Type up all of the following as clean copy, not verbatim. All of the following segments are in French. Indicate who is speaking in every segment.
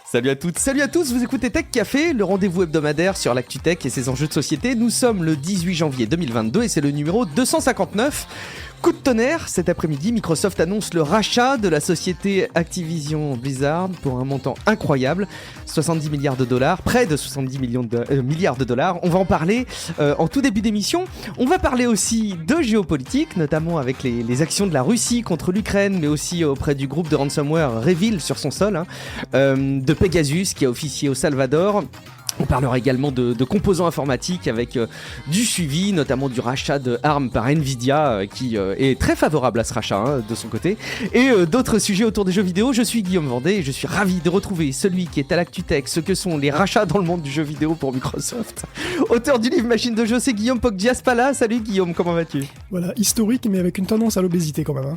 Speaker 1: Salut à toutes, salut à tous, vous écoutez Tech Café, le rendez-vous hebdomadaire sur l'actu tech et ses enjeux de société. Nous sommes le 18 janvier 2022 et c'est le numéro 259. Coup de tonnerre, cet après-midi, Microsoft annonce le rachat de la société Activision Blizzard pour un montant incroyable, 70 milliards de dollars, près de 70 milliards de dollars. On va en parler en tout début d'émission. On va parler aussi de géopolitique, notamment avec les actions de la Russie contre l'Ukraine, mais aussi auprès du groupe de ransomware Revil sur son sol, de Pegasus qui a officié au Salvador. On parlera également de composants informatiques avec du suivi, notamment du rachat de ARM par Nvidia qui est très favorable à ce rachat de son côté, et d'autres sujets autour des jeux vidéo. Je suis Guillaume Vendée et je suis ravi de retrouver celui qui est à l'ActuTech, ce que sont les rachats dans le monde du jeu vidéo pour Microsoft. Auteur du livre Machine de jeu, c'est Guillaume Poggiaspala. Salut Guillaume, comment vas-tu ?
Speaker 2: Voilà, historique mais avec une tendance à l'obésité quand même.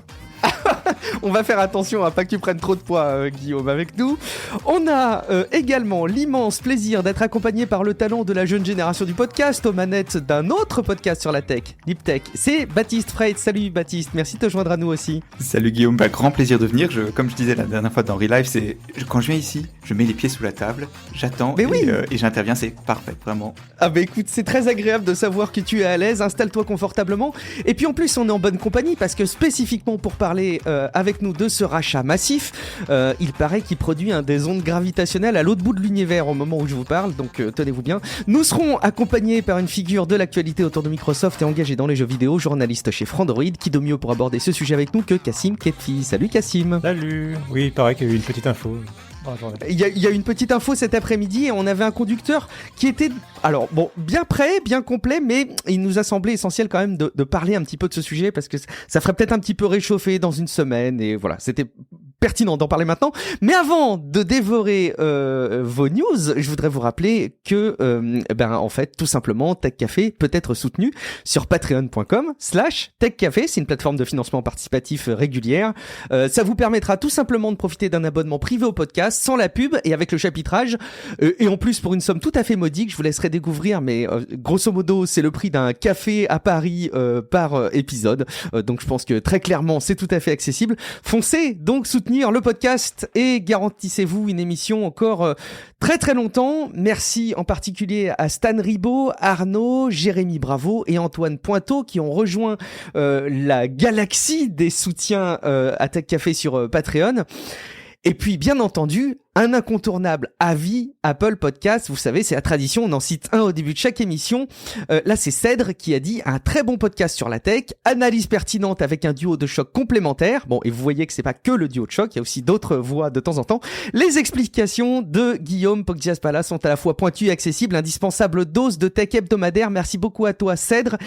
Speaker 1: On va faire attention à pas que tu prennes trop de poids, Guillaume, avec nous. On a également l'immense plaisir d'être accompagné par le talent de la jeune génération du podcast aux manettes d'un autre podcast sur la tech, LipTech. C'est Baptiste Freit. Salut Baptiste, merci de te joindre à nous aussi.
Speaker 3: Salut Guillaume, grand plaisir de venir. Comme je disais la dernière fois dans Relive, quand je viens ici, je mets les pieds sous la table, j'attends et j'interviens, c'est parfait, vraiment.
Speaker 1: Ah bah écoute, c'est très agréable de savoir que tu es à l'aise, installe-toi confortablement. Et puis en plus, on est en bonne compagnie parce que spécifiquement pour parler avec nous de ce rachat massif, il paraît qu'il produit des ondes gravitationnelles à l'autre bout de l'univers au moment où je vous parle, donc tenez-vous bien. Nous serons accompagnés par une figure de l'actualité autour de Microsoft et engagée dans les jeux vidéo, journaliste chez Frandroid, qui de mieux pour aborder ce sujet avec nous que Cassim Ketfi. Salut Cassim.
Speaker 4: Salut. Oui, il paraît qu'il y a eu une petite info.
Speaker 1: Il y a une petite info cet après-midi et on avait un conducteur qui était, alors bon, bien prêt, bien complet, mais il nous a semblé essentiel quand même de parler un petit peu de ce sujet parce que ça ferait peut-être un petit peu réchauffer dans une semaine et voilà, c'était pertinent d'en parler maintenant. Mais avant de dévorer vos news, je voudrais vous rappeler que en fait, tout simplement, Tech Café peut être soutenu sur patreon.com/techcafé. C'est une plateforme de financement participatif régulière. Ça vous permettra tout simplement de profiter d'un abonnement privé au podcast sans la pub et avec le chapitrage et en plus pour une somme tout à fait modique. Je vous laisserai découvrir, mais grosso modo c'est le prix d'un café à Paris par épisode, donc je pense que très clairement c'est tout à fait accessible. Foncez donc soutenir le podcast et garantissez-vous une émission encore très très longtemps. Merci en particulier à Stan Ribaud, Arnaud, Jérémy Bravo et Antoine Pointeau qui ont rejoint la galaxie des soutiens à Tech Café sur Patreon. Et puis, bien entendu, un incontournable avis Apple Podcast. Vous savez, c'est la tradition, on en cite un au début de chaque émission. Là, c'est Cèdre qui a dit un très bon podcast sur la tech, analyse pertinente avec un duo de choc complémentaire. Bon, et vous voyez que c'est pas que le duo de choc, il y a aussi d'autres voix de temps en temps. Les explications de Guillaume Poggiaspala sont à la fois pointues et accessibles, indispensable dose de tech hebdomadaire. Merci beaucoup à toi, Cèdre,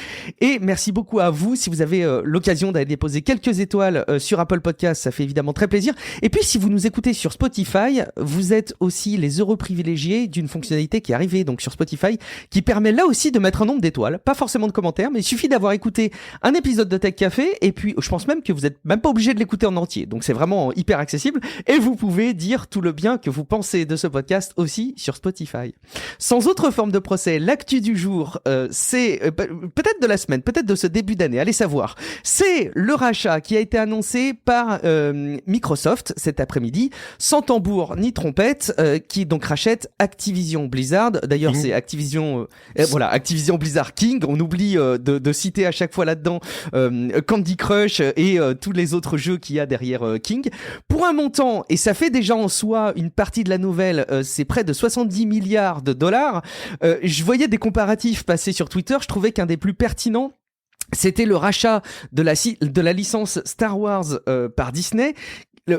Speaker 1: et merci beaucoup à vous. Si vous avez l'occasion d'aller déposer quelques étoiles sur Apple Podcast, ça fait évidemment très plaisir. Et puis, si vous nous écoutez sur Spotify, vous êtes aussi les heureux privilégiés d'une fonctionnalité qui est arrivée donc sur Spotify, qui permet là aussi de mettre un nombre d'étoiles, pas forcément de commentaires, mais il suffit d'avoir écouté un épisode de Tech Café, et puis je pense même que vous êtes même pas obligé de l'écouter en entier, donc c'est vraiment hyper accessible, et vous pouvez dire tout le bien que vous pensez de ce podcast aussi sur Spotify. Sans autre forme de procès, l'actu du jour, c'est peut-être de la semaine, peut-être de ce début d'année, allez savoir, c'est le rachat qui a été annoncé par Microsoft cet après-midi, sans tambour ni trompette, qui donc rachète Activision Blizzard. D'ailleurs, c'est Activision, Activision Blizzard King. On oublie de citer à chaque fois là-dedans Candy Crush et tous les autres jeux qu'il y a derrière King. Pour un montant, et ça fait déjà en soi une partie de la nouvelle, c'est près de 70 milliards de dollars. Je voyais des comparatifs passer sur Twitter. Je trouvais qu'un des plus pertinents, c'était le rachat de la licence Star Wars par Disney.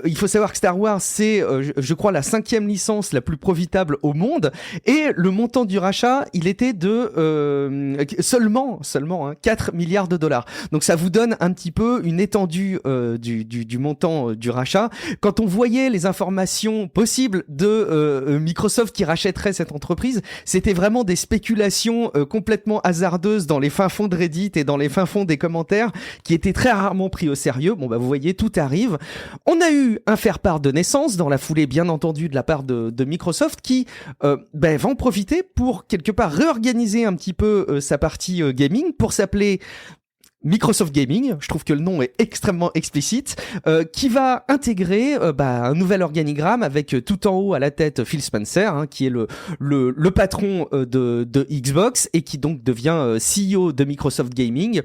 Speaker 1: Il faut savoir que Star Wars, c'est, je crois, la 5e licence la plus profitable au monde. Et le montant du rachat, il était de seulement 4 milliards de dollars. Donc ça vous donne un petit peu une étendue du montant du rachat. Quand on voyait les informations possibles de Microsoft qui rachèterait cette entreprise, c'était vraiment des spéculations complètement hasardeuses dans les fins fonds de Reddit et dans les fins fonds des commentaires qui étaient très rarement pris au sérieux. Bon bah vous voyez, tout arrive. On a eu eu un faire-part de naissance dans la foulée, bien entendu, de la part de Microsoft, qui va en profiter pour quelque part réorganiser un petit peu sa partie gaming pour s'appeler Microsoft Gaming, je trouve que le nom est extrêmement explicite, qui va intégrer un nouvel organigramme avec tout en haut à la tête Phil Spencer, qui est le patron de Xbox et qui donc devient CEO de Microsoft Gaming.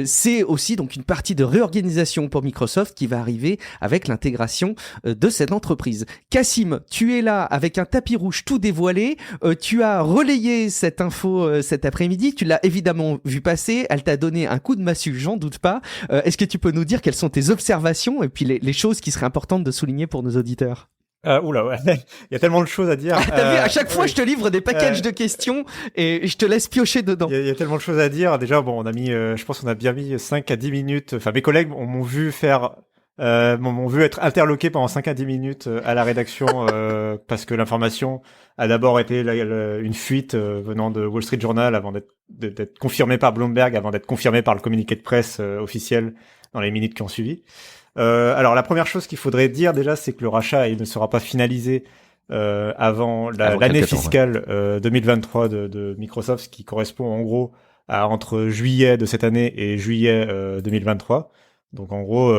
Speaker 1: C'est aussi donc une partie de réorganisation pour Microsoft qui va arriver avec l'intégration de cette entreprise. Cassim, tu es là avec un tapis rouge tout dévoilé, tu as relayé cette info cet après-midi, tu l'as évidemment vu passer, elle t'a donné un coup de massue, j'en doute pas. Est-ce que tu peux nous dire quelles sont tes observations et puis les choses qui seraient importantes de souligner pour nos auditeurs?
Speaker 4: Oula, ouais. Il y a tellement de choses à dire.
Speaker 1: T'as vu, à chaque fois, je te livre des packages de questions et je te laisse piocher dedans.
Speaker 4: Il y a tellement de choses à dire. Déjà, bon, on a mis, je pense qu'on a bien mis 5 à 10 minutes. Enfin, mes collègues m'ont vu faire, m'ont vu être interloqué pendant 5 à 10 minutes à la rédaction parce que l'information a d'abord été une fuite venant de Wall Street Journal avant d'être confirmée par Bloomberg, avant d'être confirmée par le communiqué de presse officiel dans les minutes qui ont suivi. Alors la première chose qu'il faudrait dire déjà, c'est que le rachat il ne sera pas finalisé avant l'année fiscale 2023 de Microsoft, ce qui correspond en gros à entre juillet de cette année et juillet 2023. Donc en gros,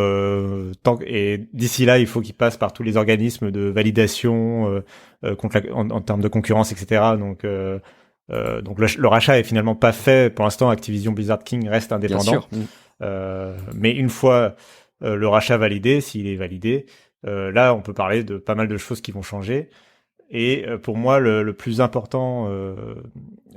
Speaker 4: et d'ici là, il faut qu'il passe par tous les organismes de validation en termes de concurrence, etc. Donc le rachat est finalement pas fait pour l'instant. Activision Blizzard King reste indépendant. Bien sûr. Mais une fois le rachat validé, s'il est validé, là on peut parler de pas mal de choses qui vont changer. Et pour moi, le plus important,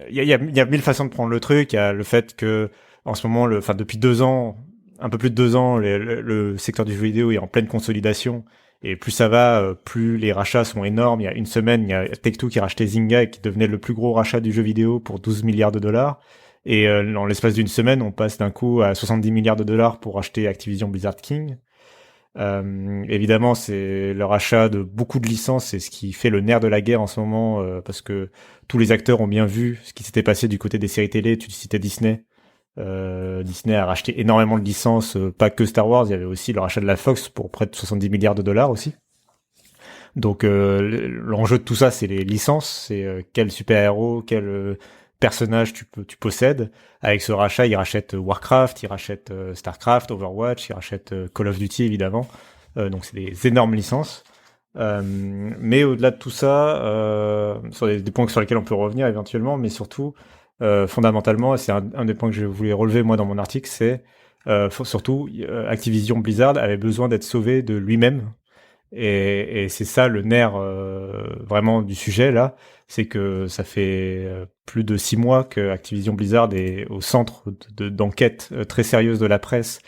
Speaker 4: il y a mille façons de prendre le truc. Il y a le fait que en ce moment, depuis 2 ans. Un peu plus de 2 ans, le secteur du jeu vidéo est en pleine consolidation. Et plus ça va, plus les rachats sont énormes. Il y a une semaine, il y a Take-Two qui rachetait Zynga et qui devenait le plus gros rachat du jeu vidéo pour 12 milliards de dollars. Et dans l'espace d'une semaine, on passe d'un coup à 70 milliards de dollars pour acheter Activision Blizzard King. Évidemment, c'est le rachat de beaucoup de licences, c'est ce qui fait le nerf de la guerre en ce moment, parce que tous les acteurs ont bien vu ce qui s'était passé du côté des séries télé. Tu citais Disney. Disney a racheté énormément de licences, pas que Star Wars, il y avait aussi le rachat de la Fox pour près de 70 milliards de dollars aussi. Donc l'enjeu de tout ça, c'est les licences, c'est quel super-héros, quel personnage tu possèdes. Avec ce rachat, ils rachètent Warcraft, ils rachètent Starcraft, Overwatch, ils rachètent Call of Duty évidemment. Donc c'est des énormes licences. Mais au-delà de tout ça, sur des points sur lesquels on peut revenir éventuellement, mais surtout fondamentalement, c'est un des points que je voulais relever moi dans mon article, c'est surtout Activision Blizzard avait besoin d'être sauvé de lui-même, et c'est ça le nerf vraiment du sujet là, c'est que ça fait plus de 6 mois que Activision Blizzard est au centre d'enquêtes très sérieuses de la presse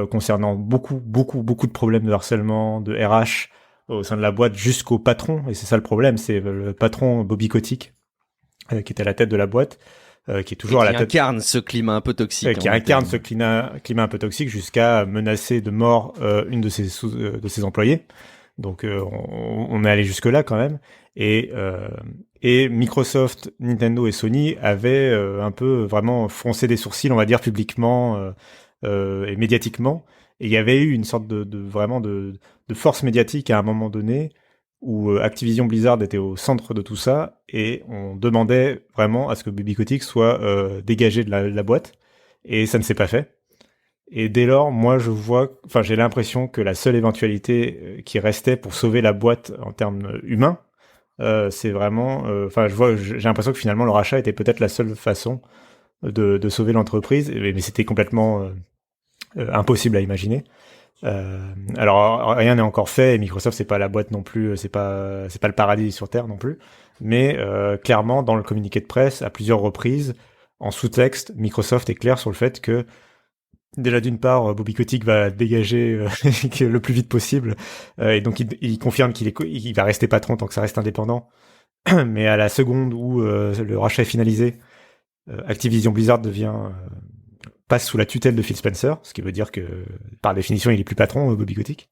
Speaker 4: concernant beaucoup de problèmes de harcèlement, de RH au sein de la boîte jusqu'au patron, et c'est ça le problème, c'est le patron Bobby Kotick qui était à la tête de la boîte, qui est toujours à la tête,
Speaker 1: incarne ce climat un peu toxique,
Speaker 4: qui incarne ce climat un peu toxique jusqu'à menacer de mort une de ses employés. Donc on est allé jusque là quand même, et Microsoft, Nintendo et Sony avaient un peu vraiment froncé des sourcils, on va dire publiquement et médiatiquement, et il y avait eu une sorte de force médiatique à un moment donné où Activision Blizzard était au centre de tout ça, et on demandait vraiment à ce que Bobby Kotick soit dégagé de la boîte, et ça ne s'est pas fait. Et dès lors, moi j'ai l'impression que la seule éventualité qui restait pour sauver la boîte en termes humains, c'est vraiment, j'ai l'impression que finalement le rachat était peut-être la seule façon de sauver l'entreprise, mais c'était complètement impossible à imaginer. Alors rien n'est encore fait, et Microsoft c'est pas la boîte non plus, c'est pas le paradis sur terre non plus, mais clairement dans le communiqué de presse à plusieurs reprises en sous-texte, Microsoft est clair sur le fait que déjà d'une part Bobby Kotick va dégager le plus vite possible, et donc il confirme qu'il va rester patron tant que ça reste indépendant, mais à la seconde où le rachat est finalisé, Activision Blizzard passe sous la tutelle de Phil Spencer, ce qui veut dire que, par définition, il est plus patron, Bobby Kotick.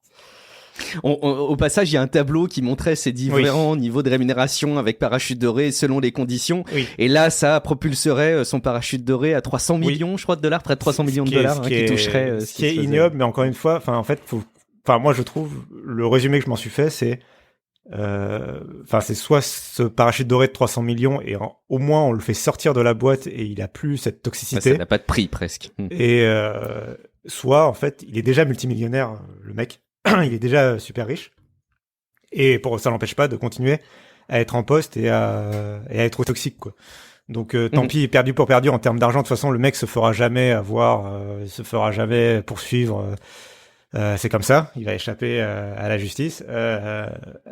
Speaker 1: Au passage, il y a un tableau qui montrait ces différents niveaux de rémunération avec parachute doré selon les conditions. Oui. Et là, ça propulserait son parachute doré à 300 millions, je crois, de dollars, près de 300 millions de dollars, qui toucherait
Speaker 4: ce qui est ignoble, mais encore une fois, en fait, enfin moi je trouve le résumé que je m'en suis fait, c'est c'est soit ce parachute doré de 300 millions et au moins on le fait sortir de la boîte et il a plus cette toxicité.
Speaker 1: Ça n'a pas de prix presque.
Speaker 4: Et soit en fait il est déjà multimillionnaire, le mec, il est déjà super riche et ça l'empêche pas de continuer à être en poste et à être toxique quoi. Donc tant pis, perdu pour perdu en termes d'argent. De toute façon, le mec se fera jamais avoir, il se fera jamais poursuivre. C'est comme ça, il va échapper à la justice.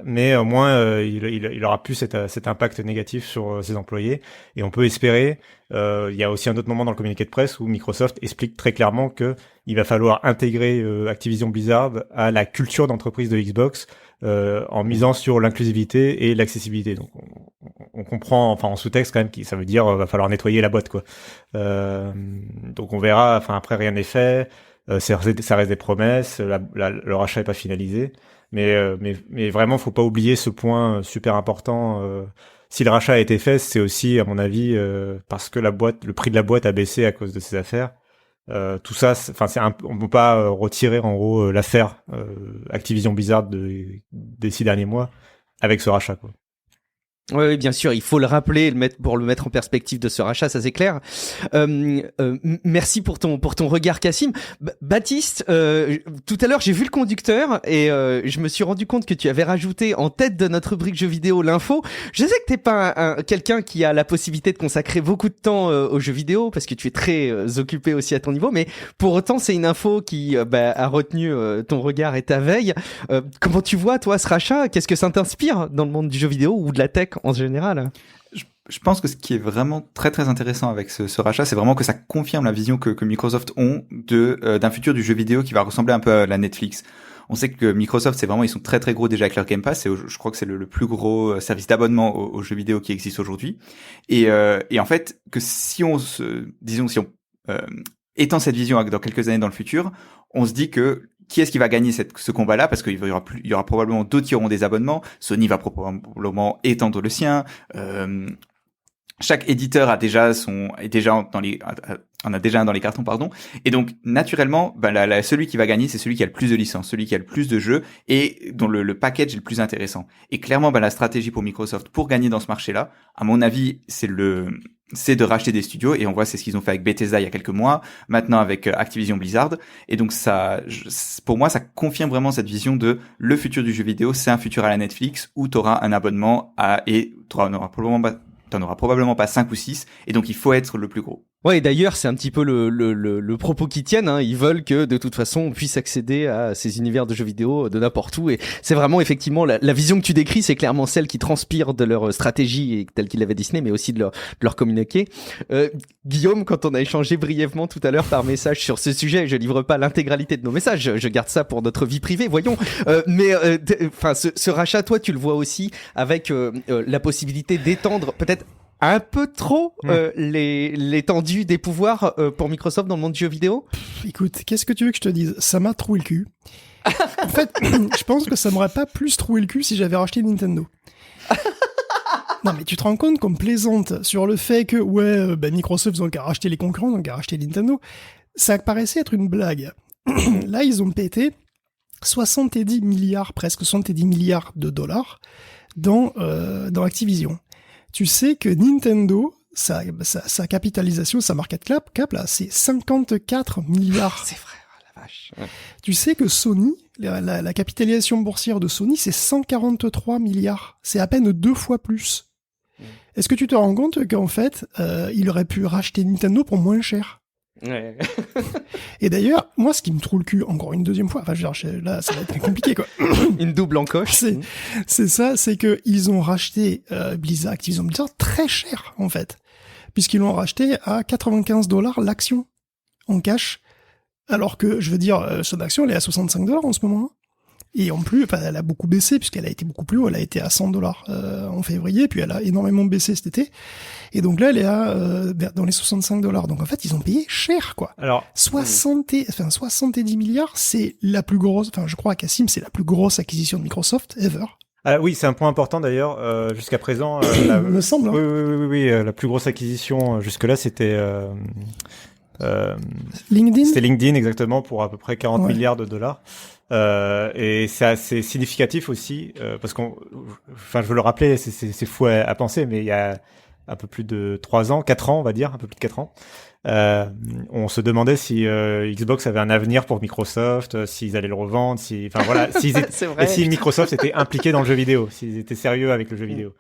Speaker 4: Mais au moins, il aura plus cet impact négatif sur ses employés. Et on peut espérer. Il y a aussi un autre moment dans le communiqué de presse où Microsoft explique très clairement que il va falloir intégrer Activision Blizzard à la culture d'entreprise de Xbox. En misant sur l'inclusivité et l'accessibilité. Donc on comprend, enfin en sous-texte quand même, ça veut dire va falloir nettoyer la boîte quoi. Donc on verra. Enfin après rien n'est fait. Ça reste des promesses. Le rachat est pas finalisé. Mais vraiment faut pas oublier ce point super important. Si le rachat a été fait, c'est aussi à mon avis parce que le prix de la boîte a baissé à cause de ces affaires. Tout ça, on peut pas retirer en gros l'affaire Activision Blizzard des 6 derniers mois avec ce rachat quoi.
Speaker 1: Oui, bien sûr, il faut le rappeler, pour le mettre en perspective de ce rachat, ça c'est clair. Merci pour ton regard, Cassim. Baptiste, tout à l'heure j'ai vu le conducteur et je me suis rendu compte que tu avais rajouté en tête de notre rubrique jeux vidéo l'info. Je sais que t'es pas quelqu'un qui a la possibilité de consacrer beaucoup de temps aux jeux vidéo parce que tu es très occupé aussi à ton niveau, mais pour autant c'est une info qui a retenu ton regard et ta veille. Comment tu vois toi ce rachat? Qu'est-ce que ça t'inspire dans le monde du jeu vidéo ou de la tech en général?
Speaker 3: Je pense que ce qui est vraiment très très intéressant avec ce rachat, c'est vraiment que ça confirme la vision que Microsoft ont d'un futur du jeu vidéo qui va ressembler un peu à la Netflix. On sait que Microsoft, ils sont très très gros déjà avec leur Game Pass, et je crois que c'est le plus gros service d'abonnement aux jeux vidéo qui existe aujourd'hui. Et en fait, que si on étend cette vision dans quelques années dans le futur, on se dit que qui est-ce qui va gagner ce combat-là? Parce qu'il y aura probablement d'autres qui auront des abonnements. Sony va probablement étendre le sien. Chaque éditeur a déjà en a déjà un dans les cartons, pardon. Et donc, naturellement, celui qui va gagner, c'est celui qui a le plus de licences, celui qui a le plus de jeux et dont le package est le plus intéressant. Et clairement, la stratégie pour Microsoft pour gagner dans ce marché-là, à mon avis, c'est de racheter des studios, et on voit c'est ce qu'ils ont fait avec Bethesda il y a quelques mois, maintenant avec Activision Blizzard, et donc pour moi ça confirme vraiment cette vision de le futur du jeu vidéo, c'est un futur à la Netflix où t'auras un abonnement et t'en auras probablement pas 5 ou 6, et donc il faut être le plus gros.
Speaker 1: Ouais, et d'ailleurs, c'est un petit peu le propos qu'ils tiennent, hein. Ils veulent que, de toute façon, on puisse accéder à ces univers de jeux vidéo de n'importe où. Et c'est vraiment, effectivement, la vision que tu décris, c'est clairement celle qui transpire de leur stratégie et telle qu'ils l'avaient dessinée, mais aussi de leur communiqué. Guillaume, quand on a échangé brièvement tout à l'heure par message sur ce sujet, je livre pas l'intégralité de nos messages, je garde ça pour notre vie privée, voyons. Ce rachat, toi, tu le vois aussi avec la possibilité d'étendre peut-être un peu trop l'étendue des pouvoirs pour Microsoft dans le monde du jeu vidéo?
Speaker 2: Écoute, qu'est-ce que tu veux que je te dise? Ça m'a troué le cul. En fait, je pense que ça m'aurait pas plus troué le cul si j'avais racheté Nintendo. Non mais tu te rends compte qu'on plaisante sur le fait que Microsoft ils ont qu'à racheter les concurrents, ils ont qu'à racheter Nintendo. Ça paraissait être une blague. Là ils ont pété 70 milliards, presque 70 milliards de dollars dans Activision. Tu sais que Nintendo, sa capitalisation, sa market cap là, c'est 54 milliards.
Speaker 1: C'est vrai, la vache. Ouais.
Speaker 2: Tu sais que Sony, la capitalisation boursière de Sony, c'est 143 milliards. C'est à peine 2 fois plus. Est-ce que tu te rends compte qu'en fait, il aurait pu racheter Nintendo pour moins cher?
Speaker 1: Ouais.
Speaker 2: Et d'ailleurs, moi, ce qui me trouve le cul encore une deuxième fois, là, ça va être compliqué, quoi.
Speaker 1: Une double encoche.
Speaker 2: C'est ça, c'est que ils ont racheté Activision Blizzard très cher, en fait. Puisqu'ils l'ont racheté à $95 l'action, en cash. Alors que, je veux dire, son action, elle est à $65 en ce moment. Et en plus, elle a beaucoup baissé, puisqu'elle a été beaucoup plus haut, elle a été à $100 en février, puis elle a énormément baissé cet été. Et donc là, elle est dans les $65. Donc en fait, ils ont payé cher, quoi.
Speaker 4: Alors,
Speaker 2: 70 milliards, c'est la plus grosse, je crois à Cassim, c'est la plus grosse acquisition de Microsoft ever.
Speaker 4: Oui, c'est un point important d'ailleurs. Jusqu'à présent,
Speaker 2: me semble. Hein.
Speaker 4: Oui, la plus grosse acquisition jusque-là, c'était
Speaker 2: LinkedIn.
Speaker 4: C'était LinkedIn exactement pour à peu près 40
Speaker 2: Ouais.
Speaker 4: milliards de dollars. Et c'est assez significatif aussi parce je veux le rappeler, c'est fou à penser, mais il y a un peu plus de 4 ans, on va dire, un peu plus de 4 ans. On se demandait si Xbox avait un avenir pour Microsoft, s'ils allaient le revendre,
Speaker 1: C'est vrai.
Speaker 4: et si Microsoft était impliqué dans le jeu vidéo, s'ils étaient sérieux avec le jeu vidéo.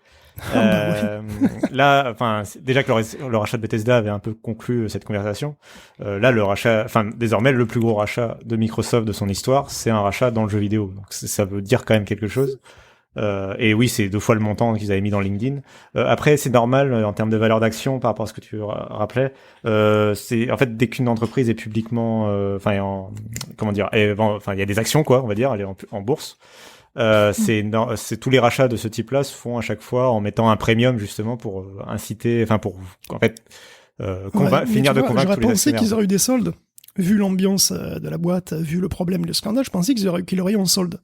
Speaker 4: Là, déjà que le rachat de Bethesda avait un peu conclu cette conversation. Là, désormais, le plus gros rachat de Microsoft de son histoire, c'est un rachat dans le jeu vidéo. Donc ça veut dire quand même quelque chose. Et oui, c'est 2 fois le montant qu'ils avaient mis dans LinkedIn. Après, c'est normal en termes de valeur d'action par rapport à ce que tu rappelais. C'est en fait dès qu'une entreprise est publiquement, il y a des actions quoi, on va dire, elle est en bourse. C'est tous les rachats de ce type-là se font à chaque fois en mettant un premium justement pour inciter, pour en fait finir de convaincre tous les
Speaker 2: J'aurais pensé
Speaker 4: actionnaires.
Speaker 2: qu'ils auraient eu des soldes. Vu l'ambiance de la boîte, vu le problème et le scandale, je pensais qu'il aurait eu un solde.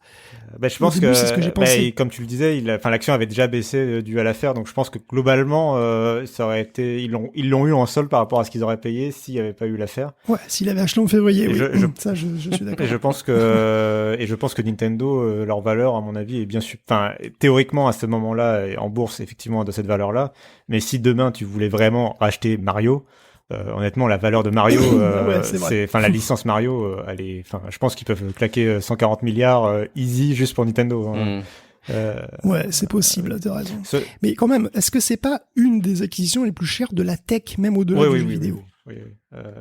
Speaker 4: Je pense
Speaker 2: Au début, c'est ce que j'ai pensé.
Speaker 4: comme tu le disais, l'action avait déjà baissé dû à l'affaire, donc je pense que globalement, ça aurait été, ils l'ont eu en solde par rapport à ce qu'ils auraient payé s'il n'y avait pas eu l'affaire.
Speaker 2: Ouais, s'il avait acheté en février,
Speaker 4: Et
Speaker 2: oui. Ça, je suis d'accord.
Speaker 4: Et je pense que Nintendo, leur valeur, à mon avis, est bien théoriquement à ce moment-là, en bourse, effectivement, de cette valeur-là. Mais si demain tu voulais vraiment racheter Mario, honnêtement, la valeur de Mario,
Speaker 2: Ouais, c'est vrai.
Speaker 4: la licence Mario, je pense qu'ils peuvent claquer 140 milliards easy juste pour Nintendo. Hein.
Speaker 2: Ouais, c'est possible, t'as raison.
Speaker 4: Ce-
Speaker 2: Mais quand même, est-ce que c'est pas une des acquisitions les plus chères de la tech, même au-delà du jeu vidéo?
Speaker 4: Oui.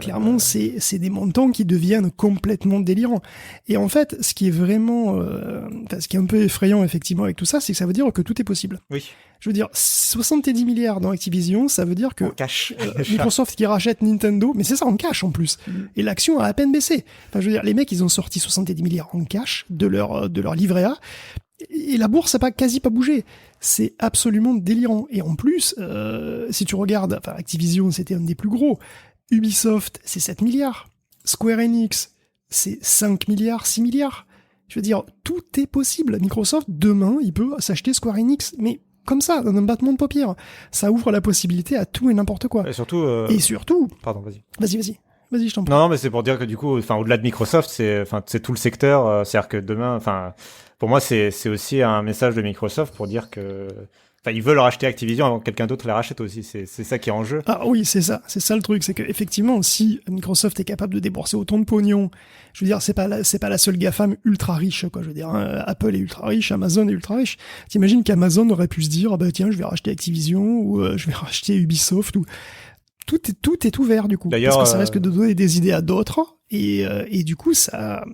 Speaker 2: Clairement, c'est des montants qui deviennent complètement délirants. Et en fait, ce qui est vraiment, ce qui est un peu effrayant effectivement avec tout ça, c'est que ça veut dire que tout est possible.
Speaker 4: Oui.
Speaker 2: Je veux dire, 70 milliards dans Activision, ça veut dire que
Speaker 4: En cash.
Speaker 2: Microsoft qui rachète Nintendo, mais c'est ça en cash en plus. Et l'action a à peine baissé. Enfin, je veux dire, les mecs, ils ont sorti 70 milliards en cash de leur livret A. Et la bourse n'a quasi pas bougé. C'est absolument délirant. Et en plus, si tu regardes, Activision, c'était un des plus gros. Ubisoft, c'est 7 milliards. Square Enix, c'est 5 milliards, 6 milliards. Je veux dire, tout est possible. Microsoft, demain, il peut s'acheter Square Enix, mais comme ça, dans un battement de paupières. Ça ouvre la possibilité à tout et n'importe quoi.
Speaker 4: Et surtout.
Speaker 2: Et surtout...
Speaker 4: Pardon, vas-y.
Speaker 2: Vas-y, je t'en prie.
Speaker 4: Non, mais c'est pour dire que du coup, au-delà de Microsoft, c'est tout le secteur. C'est-à-dire que demain, pour moi, c'est aussi un message de Microsoft pour dire que, ils veulent racheter Activision avant que quelqu'un d'autre la rachète aussi. C'est ça qui est en jeu.
Speaker 2: Ah oui, c'est ça le truc, c'est que effectivement, si Microsoft est capable de débourser autant de pognon, je veux dire, c'est pas la seule GAFAM ultra riche, quoi. Je veux dire, Apple est ultra riche, Amazon est ultra riche. T'imagines qu'Amazon aurait pu se dire, ah bah tiens, je vais racheter Activision ou je vais racheter Ubisoft ou tout est ouvert du coup,
Speaker 4: D'ailleurs,
Speaker 2: parce que ça risque de donner des idées à d'autres et du coup ça.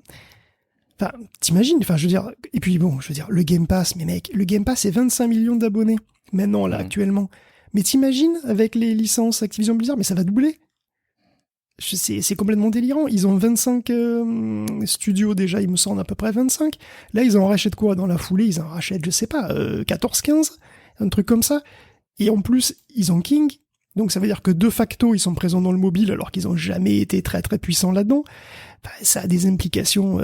Speaker 2: Enfin, t'imagines, je veux dire, et puis bon, je veux dire, le Game Pass, mais mec, le Game Pass c'est 25 millions d'abonnés, maintenant, là, actuellement. Mais t'imagines, avec les licences Activision Blizzard, mais ça va doubler. C'est complètement délirant. Ils ont 25 studios déjà, il me semble, à peu près 25. Là, ils en rachètent quoi dans la foulée? Ils en rachètent, je sais pas, 14-15, un truc comme ça. Et en plus, ils ont King. Donc ça veut dire que de facto, ils sont présents dans le mobile alors qu'ils ont jamais été très très puissants là-dedans. Ça a des implications,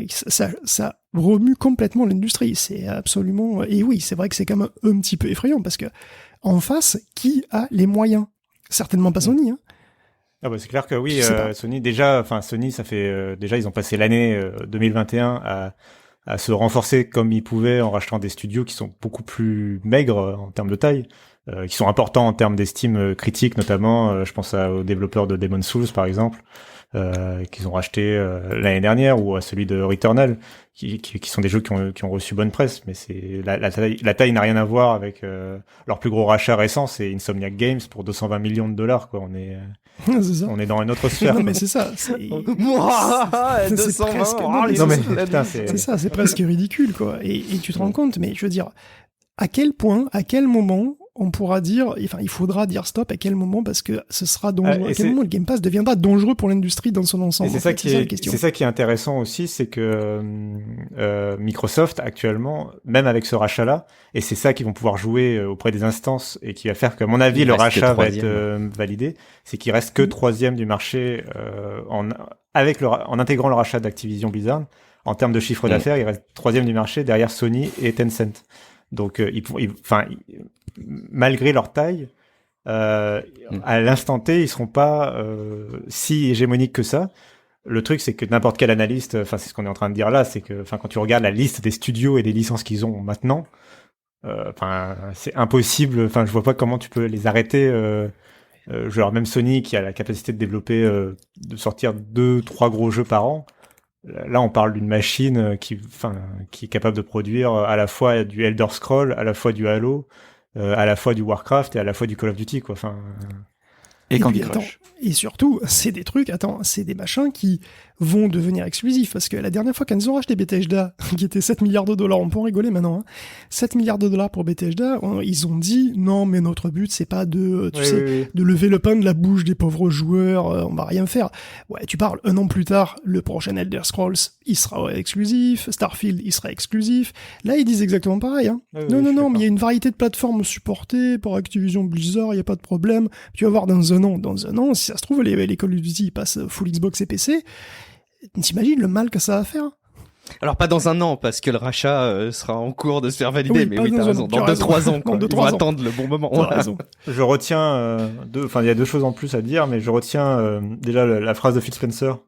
Speaker 2: ça remue complètement l'industrie. C'est absolument... Et oui, c'est vrai que c'est quand même un petit peu effrayant parce que en face, qui a les moyens? Certainement pas Sony, hein.
Speaker 4: Ah bah c'est clair que oui, Sony ça fait déjà ils ont passé l'année 2021 à se renforcer comme ils pouvaient en rachetant des studios qui sont beaucoup plus maigres en termes de taille, qui sont importants en termes d'estime critique notamment. Je pense aux développeurs de Demon's Souls par exemple, qu'ils ont racheté l'année dernière, ou à celui de Returnal, qui sont des jeux qui ont reçu bonne presse, mais c'est la taille n'a rien à voir avec leur plus gros rachat récent, c'est Insomniac Games pour 220 millions de dollars quoi.
Speaker 2: C'est ça.
Speaker 4: On est dans une autre sphère.
Speaker 2: Non mais c'est ça.
Speaker 1: Mouah,
Speaker 2: C'est
Speaker 1: 220,
Speaker 2: presque-
Speaker 1: oh,
Speaker 2: non,
Speaker 1: les
Speaker 4: non, mais
Speaker 1: autres,
Speaker 4: putain,
Speaker 2: C'est ça, c'est presque ridicule, quoi. Et tu te rends compte, mais je veux dire, à quel point, à quel moment on pourra dire, enfin, il faudra dire stop, à quel moment, parce que ce sera dangereux,
Speaker 4: et
Speaker 2: à quel moment le Game Pass deviendra dangereux pour l'industrie dans son ensemble.
Speaker 4: Et c'est
Speaker 2: en
Speaker 4: ça
Speaker 2: fait,
Speaker 4: qui
Speaker 2: la
Speaker 4: est,
Speaker 2: question.
Speaker 4: c'est ça qui est intéressant aussi, c'est que Microsoft actuellement, même avec ce rachat-là, et c'est ça qu'ils vont pouvoir jouer auprès des instances et qui va faire qu'à mon avis
Speaker 1: Il
Speaker 4: le
Speaker 1: reste que
Speaker 4: rachat va être
Speaker 1: troisième.
Speaker 4: validé, c'est qu'il reste que troisième du marché en intégrant le rachat d'Activision Blizzard. En termes de chiffre d'affaires, il reste troisième du marché derrière Sony et Tencent. Donc malgré leur taille, à l'instant T, ils seront pas si hégémoniques que ça. Le truc, c'est que n'importe quel analyste, enfin c'est ce qu'on est en train de dire là, c'est que, enfin quand tu regardes la liste des studios et des licences qu'ils ont maintenant, enfin c'est impossible. Enfin je vois pas comment tu peux les arrêter. Genre même Sony qui a la capacité de développer, de sortir 2-3 gros jeux par an. Là, on parle d'une machine qui est capable de produire à la fois du Elder Scroll, à la fois du Halo, à la fois du Warcraft et à la fois du Call of Duty, quoi. Enfin.
Speaker 3: Et Candy
Speaker 2: puis,
Speaker 3: Crush.
Speaker 2: Et surtout, c'est des trucs, c'est des machins qui vont devenir exclusifs. Parce que la dernière fois, quand ils ont racheté Bethesda, qui était 7 milliards de dollars, on peut en rigoler maintenant, 7 milliards de dollars pour Bethesda, ils ont dit, non, mais notre but, c'est pas de, de lever le pain de la bouche des pauvres joueurs, on va rien faire. Ouais, tu parles, 1 an plus tard, le prochain Elder Scrolls, il sera exclusif, Starfield, il sera exclusif. Là, ils disent exactement pareil, non, mais il y a une variété de plateformes supportées par Activision Blizzard, il y a pas de problème. Tu vas voir dans un an, si ça se trouve, les Call of Duty passent full Xbox et PC. T'imagines le mal que ça va faire?
Speaker 1: Alors pas dans un an, parce que le rachat sera en cours de se faire valider,
Speaker 2: oui,
Speaker 1: mais oui, t'as raison, dans 2-3 ans, quoi. Ils vont attendre le bon moment.
Speaker 2: T'as raison.
Speaker 4: Je retiens il y a 2 choses en plus à dire, mais je retiens déjà la phrase de Phil Spencer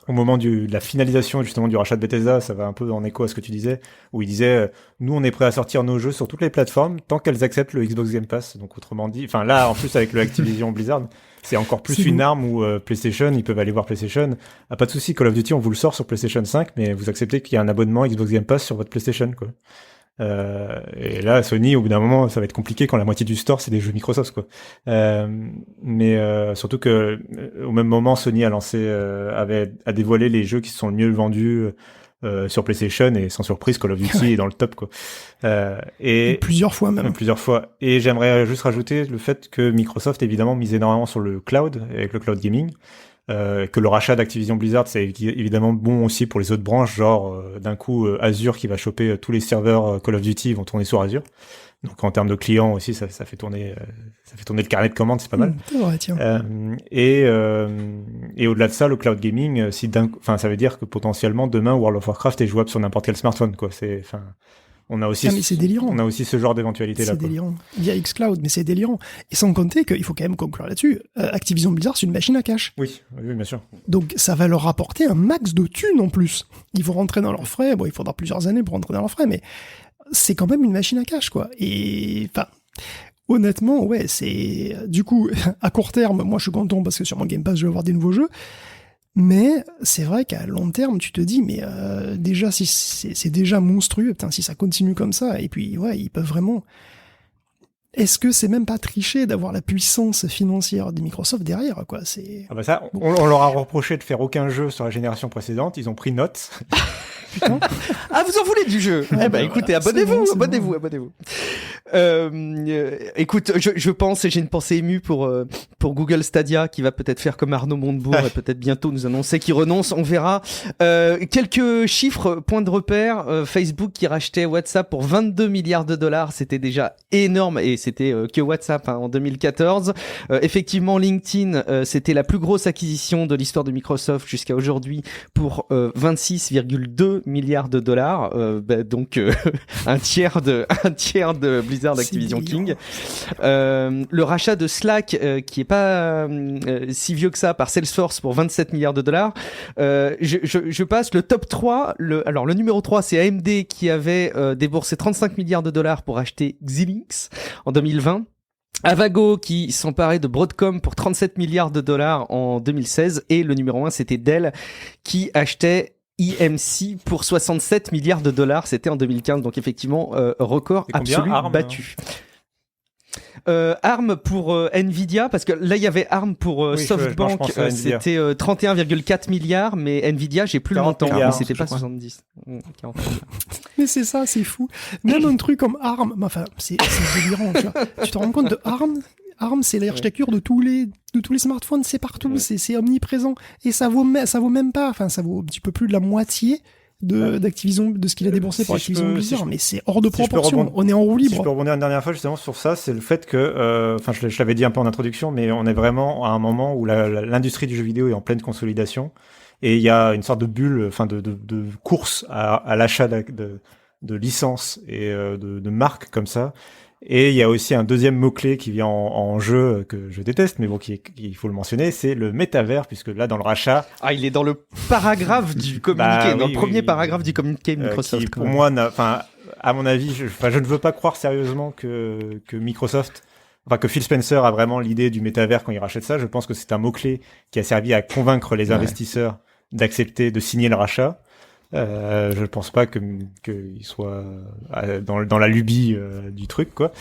Speaker 4: au moment de la finalisation justement du rachat de Bethesda. Ça va un peu en écho à ce que tu disais, où il disait nous on est prêt à sortir nos jeux sur toutes les plateformes tant qu'elles acceptent le Xbox Game Pass. Donc autrement dit, enfin là en plus avec le Activision Blizzard, c'est encore plus une arme où PlayStation, ils peuvent aller voir PlayStation. Ah, pas de souci, Call of Duty on vous le sort sur PlayStation 5, mais vous acceptez qu'il y a un abonnement Xbox Game Pass sur votre PlayStation, quoi. Et là, Sony, au bout d'un moment, ça va être compliqué quand la moitié du store c'est des jeux Microsoft, quoi. Mais surtout que au même moment, Sony a dévoilé les jeux qui se sont le mieux vendus sur PlayStation, et sans surprise, Call of Duty est dans le top, quoi. Et
Speaker 2: plusieurs fois même.
Speaker 4: Plusieurs fois. Et j'aimerais juste rajouter le fait que Microsoft évidemment mise énormément sur le cloud avec le cloud gaming. Que le rachat d'Activision Blizzard, c'est évidemment bon aussi pour les autres branches, genre d'un coup Azure qui va choper tous les serveurs Call of Duty vont tourner sur Azure. Donc en termes de clients aussi, ça fait tourner le carnet de commandes, c'est pas mal.
Speaker 2: C'est vrai, tiens.
Speaker 4: Et au-delà de ça, le cloud gaming, ça veut dire que potentiellement demain World of Warcraft est jouable sur n'importe quel smartphone, quoi. On a aussi,
Speaker 2: mais c'est délirant.
Speaker 4: On a aussi ce genre d'éventualité là.
Speaker 2: C'est délirant. Via xCloud, mais c'est délirant. Et sans compter qu'il faut quand même conclure là-dessus. Activision Blizzard, c'est une machine à cash.
Speaker 4: Oui, bien sûr.
Speaker 2: Donc ça va leur rapporter un max de thunes en plus. Ils vont rentrer dans leurs frais. Bon, il faudra plusieurs années pour rentrer dans leurs frais, mais c'est quand même une machine à cash, quoi. Et enfin, honnêtement, ouais, c'est du coup à court terme, moi je suis content parce que sur mon Game Pass, je vais avoir des nouveaux jeux. Mais c'est vrai qu'à long terme, tu te dis, mais déjà, si c'est déjà monstrueux, putain, si ça continue comme ça, et puis, ouais, ils peuvent vraiment... Est-ce que c'est même pas tricher d'avoir la puissance financière de Microsoft derrière, quoi?
Speaker 4: Ah bah ça, on leur a reproché de faire aucun jeu sur la génération précédente, ils ont pris note.
Speaker 2: Putain.
Speaker 1: Ah, vous en voulez du jeu? Eh ben, écoutez, abonnez-vous. Écoute, je pense, et j'ai une pensée émue pour Google Stadia, qui va peut-être faire comme Arnaud Montebourg et peut-être bientôt nous annoncer qu'il renonce, on verra. Quelques chiffres, points de repère. Facebook qui rachetait WhatsApp pour 22 milliards de dollars, c'était déjà énorme, et c'était que WhatsApp en 2014. Effectivement, LinkedIn, c'était la plus grosse acquisition de l'histoire de Microsoft jusqu'à aujourd'hui pour 26,2 milliards de dollars, donc un tiers de Blizzard Activision King. Le rachat de Slack qui est pas si vieux que ça par Salesforce pour 27 milliards de dollars. Je passe le top 3. Alors le numéro 3 c'est AMD qui avait déboursé 35 milliards de dollars pour acheter Xilinx en 2020. Avago qui s'emparait de Broadcom pour 37 milliards de dollars en 2016, et le numéro 1 c'était Dell qui achetait EMC pour 67 milliards de dollars, c'était en 2015, donc effectivement record absolu battu. ARM pour Nvidia, parce que là il y
Speaker 4: avait
Speaker 1: ARM pour SoftBank, c'était 31,4 milliards, mais Nvidia j'ai plus le montant, mais c'était pas 70. 40
Speaker 2: mais c'est ça, c'est fou. Même un truc comme ARM, enfin c'est délirant. Tu te rends compte de ARM, c'est l'architecture de tous les smartphones, c'est partout, c'est omniprésent, et ça vaut même pas, enfin ça vaut un petit peu plus de la moitié d'Activision, de ce qu'il a déboursé pour Activision Blizzard, mais c'est hors de proportion. On est en roue libre.
Speaker 4: Si je peux rebondir une dernière fois justement sur ça, c'est le fait que, enfin je l'avais dit un peu en introduction, mais on est vraiment à un moment où l'industrie du jeu vidéo est en pleine consolidation, et il y a une sorte de bulle, enfin de course à l'achat de licences et de marques comme ça. Et il y a aussi un deuxième mot-clé qui vient en jeu, que je déteste, mais bon, il faut le mentionner, c'est le métavers, puisque là, dans le rachat...
Speaker 1: Ah, il est dans le paragraphe du communiqué, dans le premier paragraphe du communiqué Microsoft.
Speaker 4: Qui, pour moi, à mon avis, je ne veux pas croire sérieusement que Microsoft... Enfin, que Phil Spencer a vraiment l'idée du métavers quand il rachète ça. Je pense que c'est un mot-clé qui a servi à convaincre les investisseurs d'accepter, de signer le rachat. Je pense pas qu'il soit dans la lubie du truc, quoi.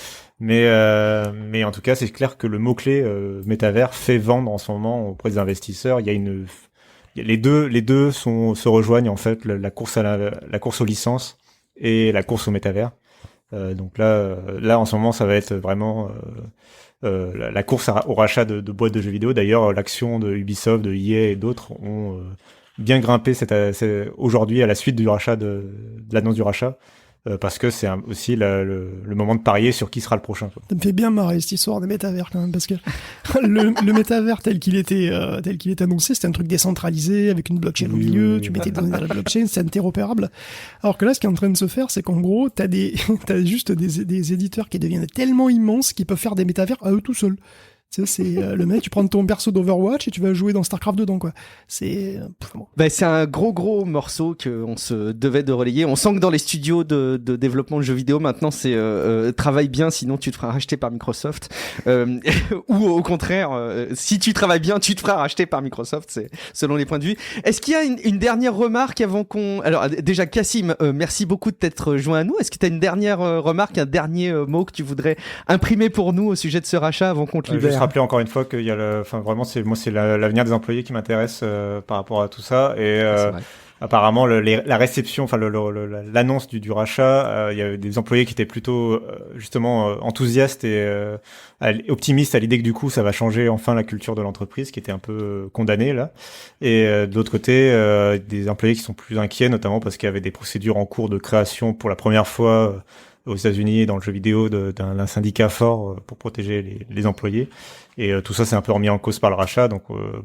Speaker 4: Mais en tout cas, c'est clair que le mot-clé métavers fait vendre en ce moment auprès des investisseurs. Les deux se rejoignent, en fait, la course la course aux licences et la course au métavers. Donc là, en ce moment, ça va être vraiment la course au rachat de boîtes de jeux vidéo. D'ailleurs, l'action de Ubisoft, de EA et d'autres ont bien grimpé aujourd'hui à la suite du rachat de l'annonce du rachat. Parce que c'est aussi le moment de parier sur qui sera le prochain, quoi.
Speaker 2: Ça me fait bien marrer cette histoire des métavers quand même, parce que le métavers tel qu'il était annoncé, c'était un truc décentralisé avec une blockchain au milieu, tu mettais des données dans la blockchain, c'est interopérable. Alors que là, ce qui est en train de se faire, c'est qu'en gros, t'as juste des éditeurs qui deviennent tellement immenses qu'ils peuvent faire des métavers à eux tout seuls. Tu sais, c'est le mec, tu prends ton perso d'Overwatch et tu vas jouer dans StarCraft dedans, quoi. C'est bon.
Speaker 1: C'est un gros morceau qu'on se devait de relayer. On sent que dans les studios de développement de jeux vidéo maintenant, c'est travaille bien, sinon tu te feras racheter par Microsoft. Ou au contraire, si tu travailles bien, tu te feras racheter par Microsoft. C'est selon les points de vue. Est-ce qu'il y a une dernière remarque avant qu'on... Alors déjà, Cassim, merci beaucoup de t'être joint à nous. Est-ce que tu as une dernière remarque, un dernier mot que tu voudrais imprimer pour nous au sujet de ce rachat avant qu'on te libère?
Speaker 4: Rappeler encore une fois qu'il y a vraiment c'est l'avenir des employés qui m'intéresse par rapport à tout ça, et apparemment la réception, enfin l'annonce du rachat, il y a des employés qui étaient plutôt justement enthousiastes et optimistes à l'idée que du coup ça va changer enfin la culture de l'entreprise qui était un peu condamnée là, et de l'autre côté des employés qui sont plus inquiets, notamment parce qu'il y avait des procédures en cours de création pour la première fois aux États-Unis et dans le jeu vidéo d'un syndicat fort pour protéger les employés. Et tout ça, c'est un peu remis en cause par le rachat. Donc,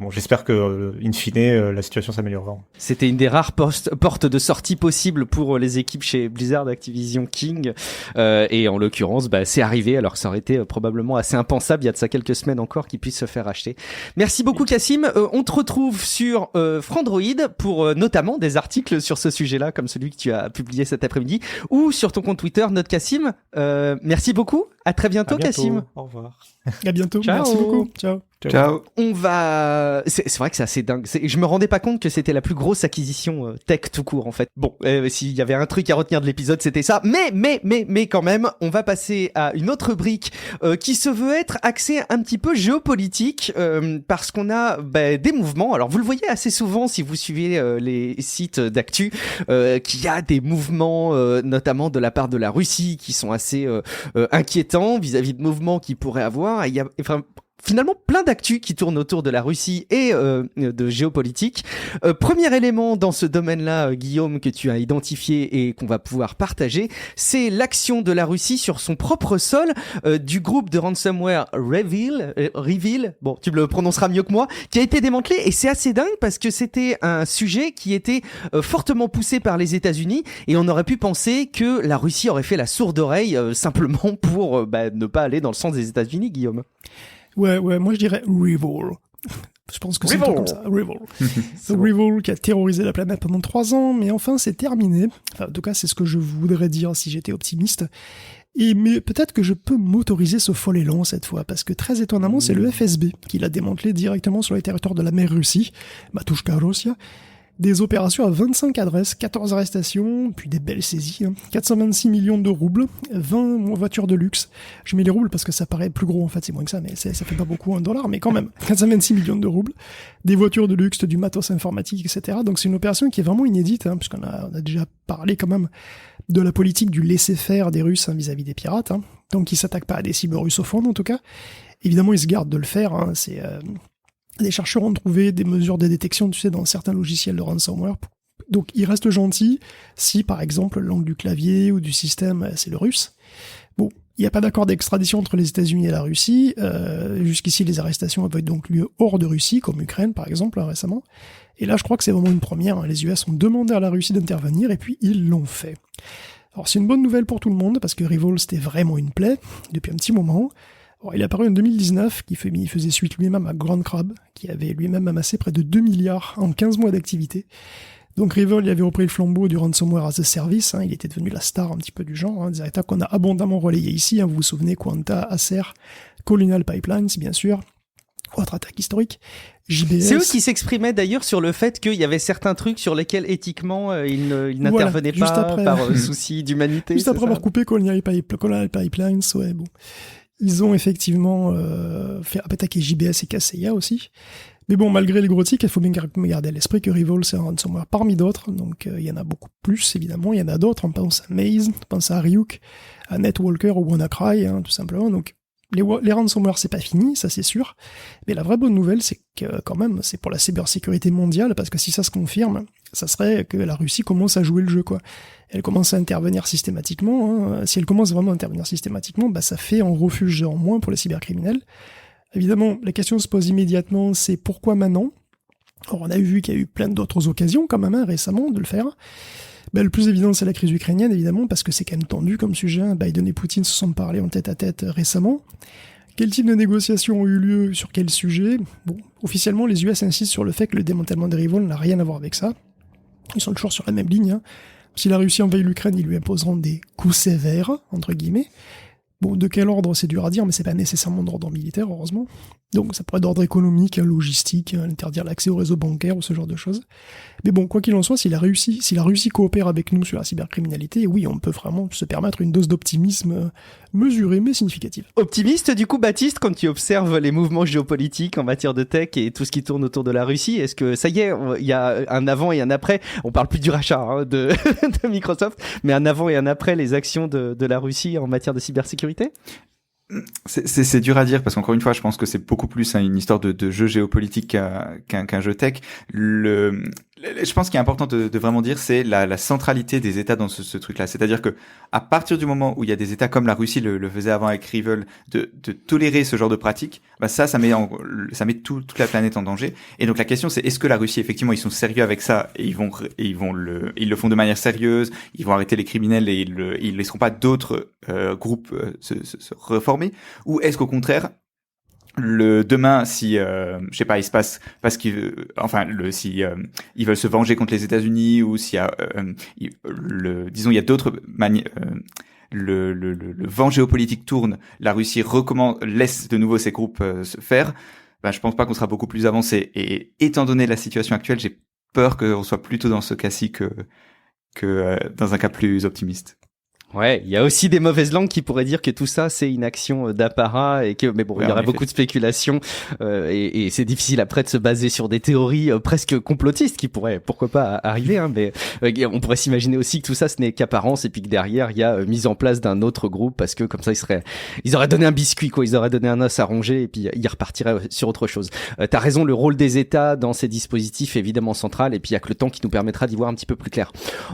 Speaker 4: j'espère que, in fine, la situation s'améliorera.
Speaker 1: C'était une des rares portes de sortie possibles pour les équipes chez Blizzard, Activision, King. Et en l'occurrence, c'est arrivé. Alors que ça aurait été probablement assez impensable il y a de ça quelques semaines encore qu'ils puissent se faire racheter. Merci beaucoup, Cassim. On te retrouve sur Frandroid pour notamment des articles sur ce sujet-là, comme celui que tu as publié cet après-midi, ou sur ton compte Twitter, Note Cassim. Merci beaucoup. À très bientôt, Cassim.
Speaker 4: Au revoir.
Speaker 2: À bientôt.
Speaker 1: Ciao.
Speaker 2: Merci beaucoup. Ciao.
Speaker 3: Ciao.
Speaker 1: On va... C'est vrai que c'est assez dingue. Je me rendais pas compte que c'était la plus grosse acquisition tech tout court, en fait. Bon, s'il y avait un truc à retenir de l'épisode, c'était ça. Mais quand même, on va passer à une autre brique qui se veut être axée un petit peu géopolitique, parce qu'on a des mouvements. Alors, vous le voyez assez souvent si vous suivez les sites d'actu, qu'il y a des mouvements, notamment de la part de la Russie, qui sont assez inquiétants vis-à-vis de mouvements qu'ils pourraient avoir. Et il y a... finalement plein d'actu qui tournent autour de la Russie et de géopolitique. Premier élément dans ce domaine-là, Guillaume, que tu as identifié et qu'on va pouvoir partager, c'est l'action de la Russie sur son propre sol du groupe de ransomware Reveal, bon, tu le prononceras mieux que moi, qui a été démantelé. Et c'est assez dingue parce que c'était un sujet qui était fortement poussé par les États-Unis, et on aurait pu penser que la Russie aurait fait la sourde oreille simplement pour ne pas aller dans le sens des États-Unis, Guillaume.
Speaker 2: Ouais, moi je dirais Reveal. Je pense que c'est un truc comme ça. Reveal. Reveal qui a terrorisé la planète pendant 3 ans, mais enfin c'est terminé. Enfin, en tout cas, c'est ce que je voudrais dire si j'étais optimiste. Mais peut-être que je peux m'autoriser ce fol élan cette fois, parce que très étonnamment, c'est le FSB qui l'a démantelé directement sur les territoires de la mer Russie, Matushka Russia. Des opérations à 25 adresses, 14 arrestations, puis des belles saisies, 426 millions de roubles, 20 voitures de luxe. Je mets les roubles parce que ça paraît plus gros, en fait, c'est moins que ça, mais ça fait pas beaucoup en dollars, mais quand même, 426 millions de roubles, des voitures de luxe, du matos informatique, etc. Donc c'est une opération qui est vraiment inédite, puisqu'on a déjà parlé quand même de la politique du laisser-faire des Russes vis-à-vis des pirates, donc ils s'attaquent pas à des cibles russophones en tout cas. Évidemment, ils se gardent de le faire, les chercheurs ont trouvé des mesures de détection, tu sais, dans certains logiciels de ransomware. Donc, ils restent gentils si, par exemple, le langue du clavier ou du système, c'est le russe. Bon, il n'y a pas d'accord d'extradition entre les États-Unis et la Russie. Jusqu'ici, les arrestations avaient donc lieu hors de Russie, comme Ukraine, par exemple, récemment. Et là, je crois que c'est vraiment une première. Les US ont demandé à la Russie d'intervenir, et puis ils l'ont fait. Alors c'est une bonne nouvelle pour tout le monde, parce que Revol c'était vraiment une plaie, depuis un petit moment. Alors, il est apparu en 2019, il faisait suite lui-même à Grand Crab, qui avait lui-même amassé près de 2 milliards en 15 mois d'activité. Donc Revol, il avait repris le flambeau du ransomware as a service, il était devenu la star un petit peu du genre, des attaques qu'on a abondamment relayées ici, vous vous souvenez, Quanta, Acer, Colonial Pipelines, bien sûr, autre attaque historique, JBS.
Speaker 1: C'est eux qui s'exprimaient d'ailleurs sur le fait qu'il y avait certains trucs sur lesquels éthiquement ils n'intervenaient
Speaker 2: juste
Speaker 1: pas
Speaker 2: après.
Speaker 1: par souci d'humanité.
Speaker 2: Juste après
Speaker 1: c'est ça
Speaker 2: avoir coupé Colonial Pipelines, ouais, bon. Ils ont effectivement fait attaquer JBS et Kaseya aussi. Mais bon, malgré les gros tics, il faut bien garder à l'esprit que Revol, c'est un ransomware parmi d'autres. Donc, il y en a beaucoup plus, évidemment. Il y en a d'autres. On pense à Maze, on pense à Ryuk, à Netwalker ou WannaCry, tout simplement. Donc, les ransomware, c'est pas fini, ça c'est sûr. Mais la vraie bonne nouvelle, c'est que quand même, c'est pour la cybersécurité mondiale, parce que si ça se confirme, ça serait que la Russie commence à jouer le jeu, quoi. Elle commence à intervenir systématiquement. Si elle commence vraiment à intervenir systématiquement, ça fait un refuge en moins pour les cybercriminels. Évidemment, la question se pose immédiatement, c'est pourquoi maintenant ? Alors, on a vu qu'il y a eu plein d'autres occasions, quand même, récemment, de le faire. Le plus évident, c'est la crise ukrainienne, évidemment, parce que c'est quand même tendu comme sujet. Biden et Poutine se sont parlé en tête-à-tête récemment. Quel type de négociations ont eu lieu sur quel sujet ? Bon, officiellement, les US insistent sur le fait que le démantèlement des Revol n'a rien à voir avec ça. Ils sont toujours sur la même ligne. Si la Russie envahit l'Ukraine, ils lui imposeront des coups sévères, entre guillemets. Bon, de quel ordre, c'est dur à dire, mais c'est pas nécessairement d'ordre militaire, heureusement. Donc ça pourrait être d'ordre économique, logistique, interdire l'accès au réseau bancaire ou ce genre de choses. Mais bon, quoi qu'il en soit, si la Russie coopère avec nous sur la cybercriminalité, oui, on peut vraiment se permettre une dose d'optimisme mesurée mais significative.
Speaker 1: Optimiste, du coup, Baptiste, quand tu observes les mouvements géopolitiques en matière de tech et tout ce qui tourne autour de la Russie, est-ce que ça y est, il y a un avant et un après? On parle plus du rachat de Microsoft, mais un avant et un après les actions de la Russie en matière de cybersécurité?
Speaker 3: C'est dur à dire parce qu'encore une fois, je pense que c'est beaucoup plus une histoire de jeu géopolitique qu'un jeu tech. Je pense qu'il est important de vraiment dire, c'est la centralité des États dans ce truc-là. C'est-à-dire que à partir du moment où il y a des États comme la Russie le faisait avant avec Revol, de tolérer ce genre de pratique, ça met toute la planète en danger. Et donc la question, c'est est-ce que la Russie, effectivement, ils sont sérieux avec ça et ils le font de manière sérieuse, ils vont arrêter les criminels et ils laisseront pas d'autres groupes se reformer, ou est-ce qu'au contraire demain, si je sais pas, il se passe parce ils veulent se venger contre les États-Unis, ou s'il y a disons il y a d'autres le vent géopolitique tourne, la Russie laisse de nouveau ces groupes se faire, je pense pas qu'on sera beaucoup plus avancé. Et étant donné la situation actuelle, j'ai peur qu'on soit plutôt dans ce cas-ci que dans un cas plus optimiste.
Speaker 1: Ouais, il y a aussi des mauvaises langues qui pourraient dire que tout ça c'est une action d'apparat et que, mais bon, il y aurait beaucoup de spéculation et c'est difficile après de se baser sur des théories presque complotistes qui pourraient, pourquoi pas, arriver, mais on pourrait s'imaginer aussi que tout ça ce n'est qu'apparence et puis que derrière il y a mise en place d'un autre groupe parce que comme ça ils auraient donné un biscuit, quoi, ils auraient donné un os à ronger et puis ils repartiraient sur autre chose. T'as raison, le rôle des États dans ces dispositifs est évidemment central et puis il y a que le temps qui nous permettra d'y voir un petit peu plus clair.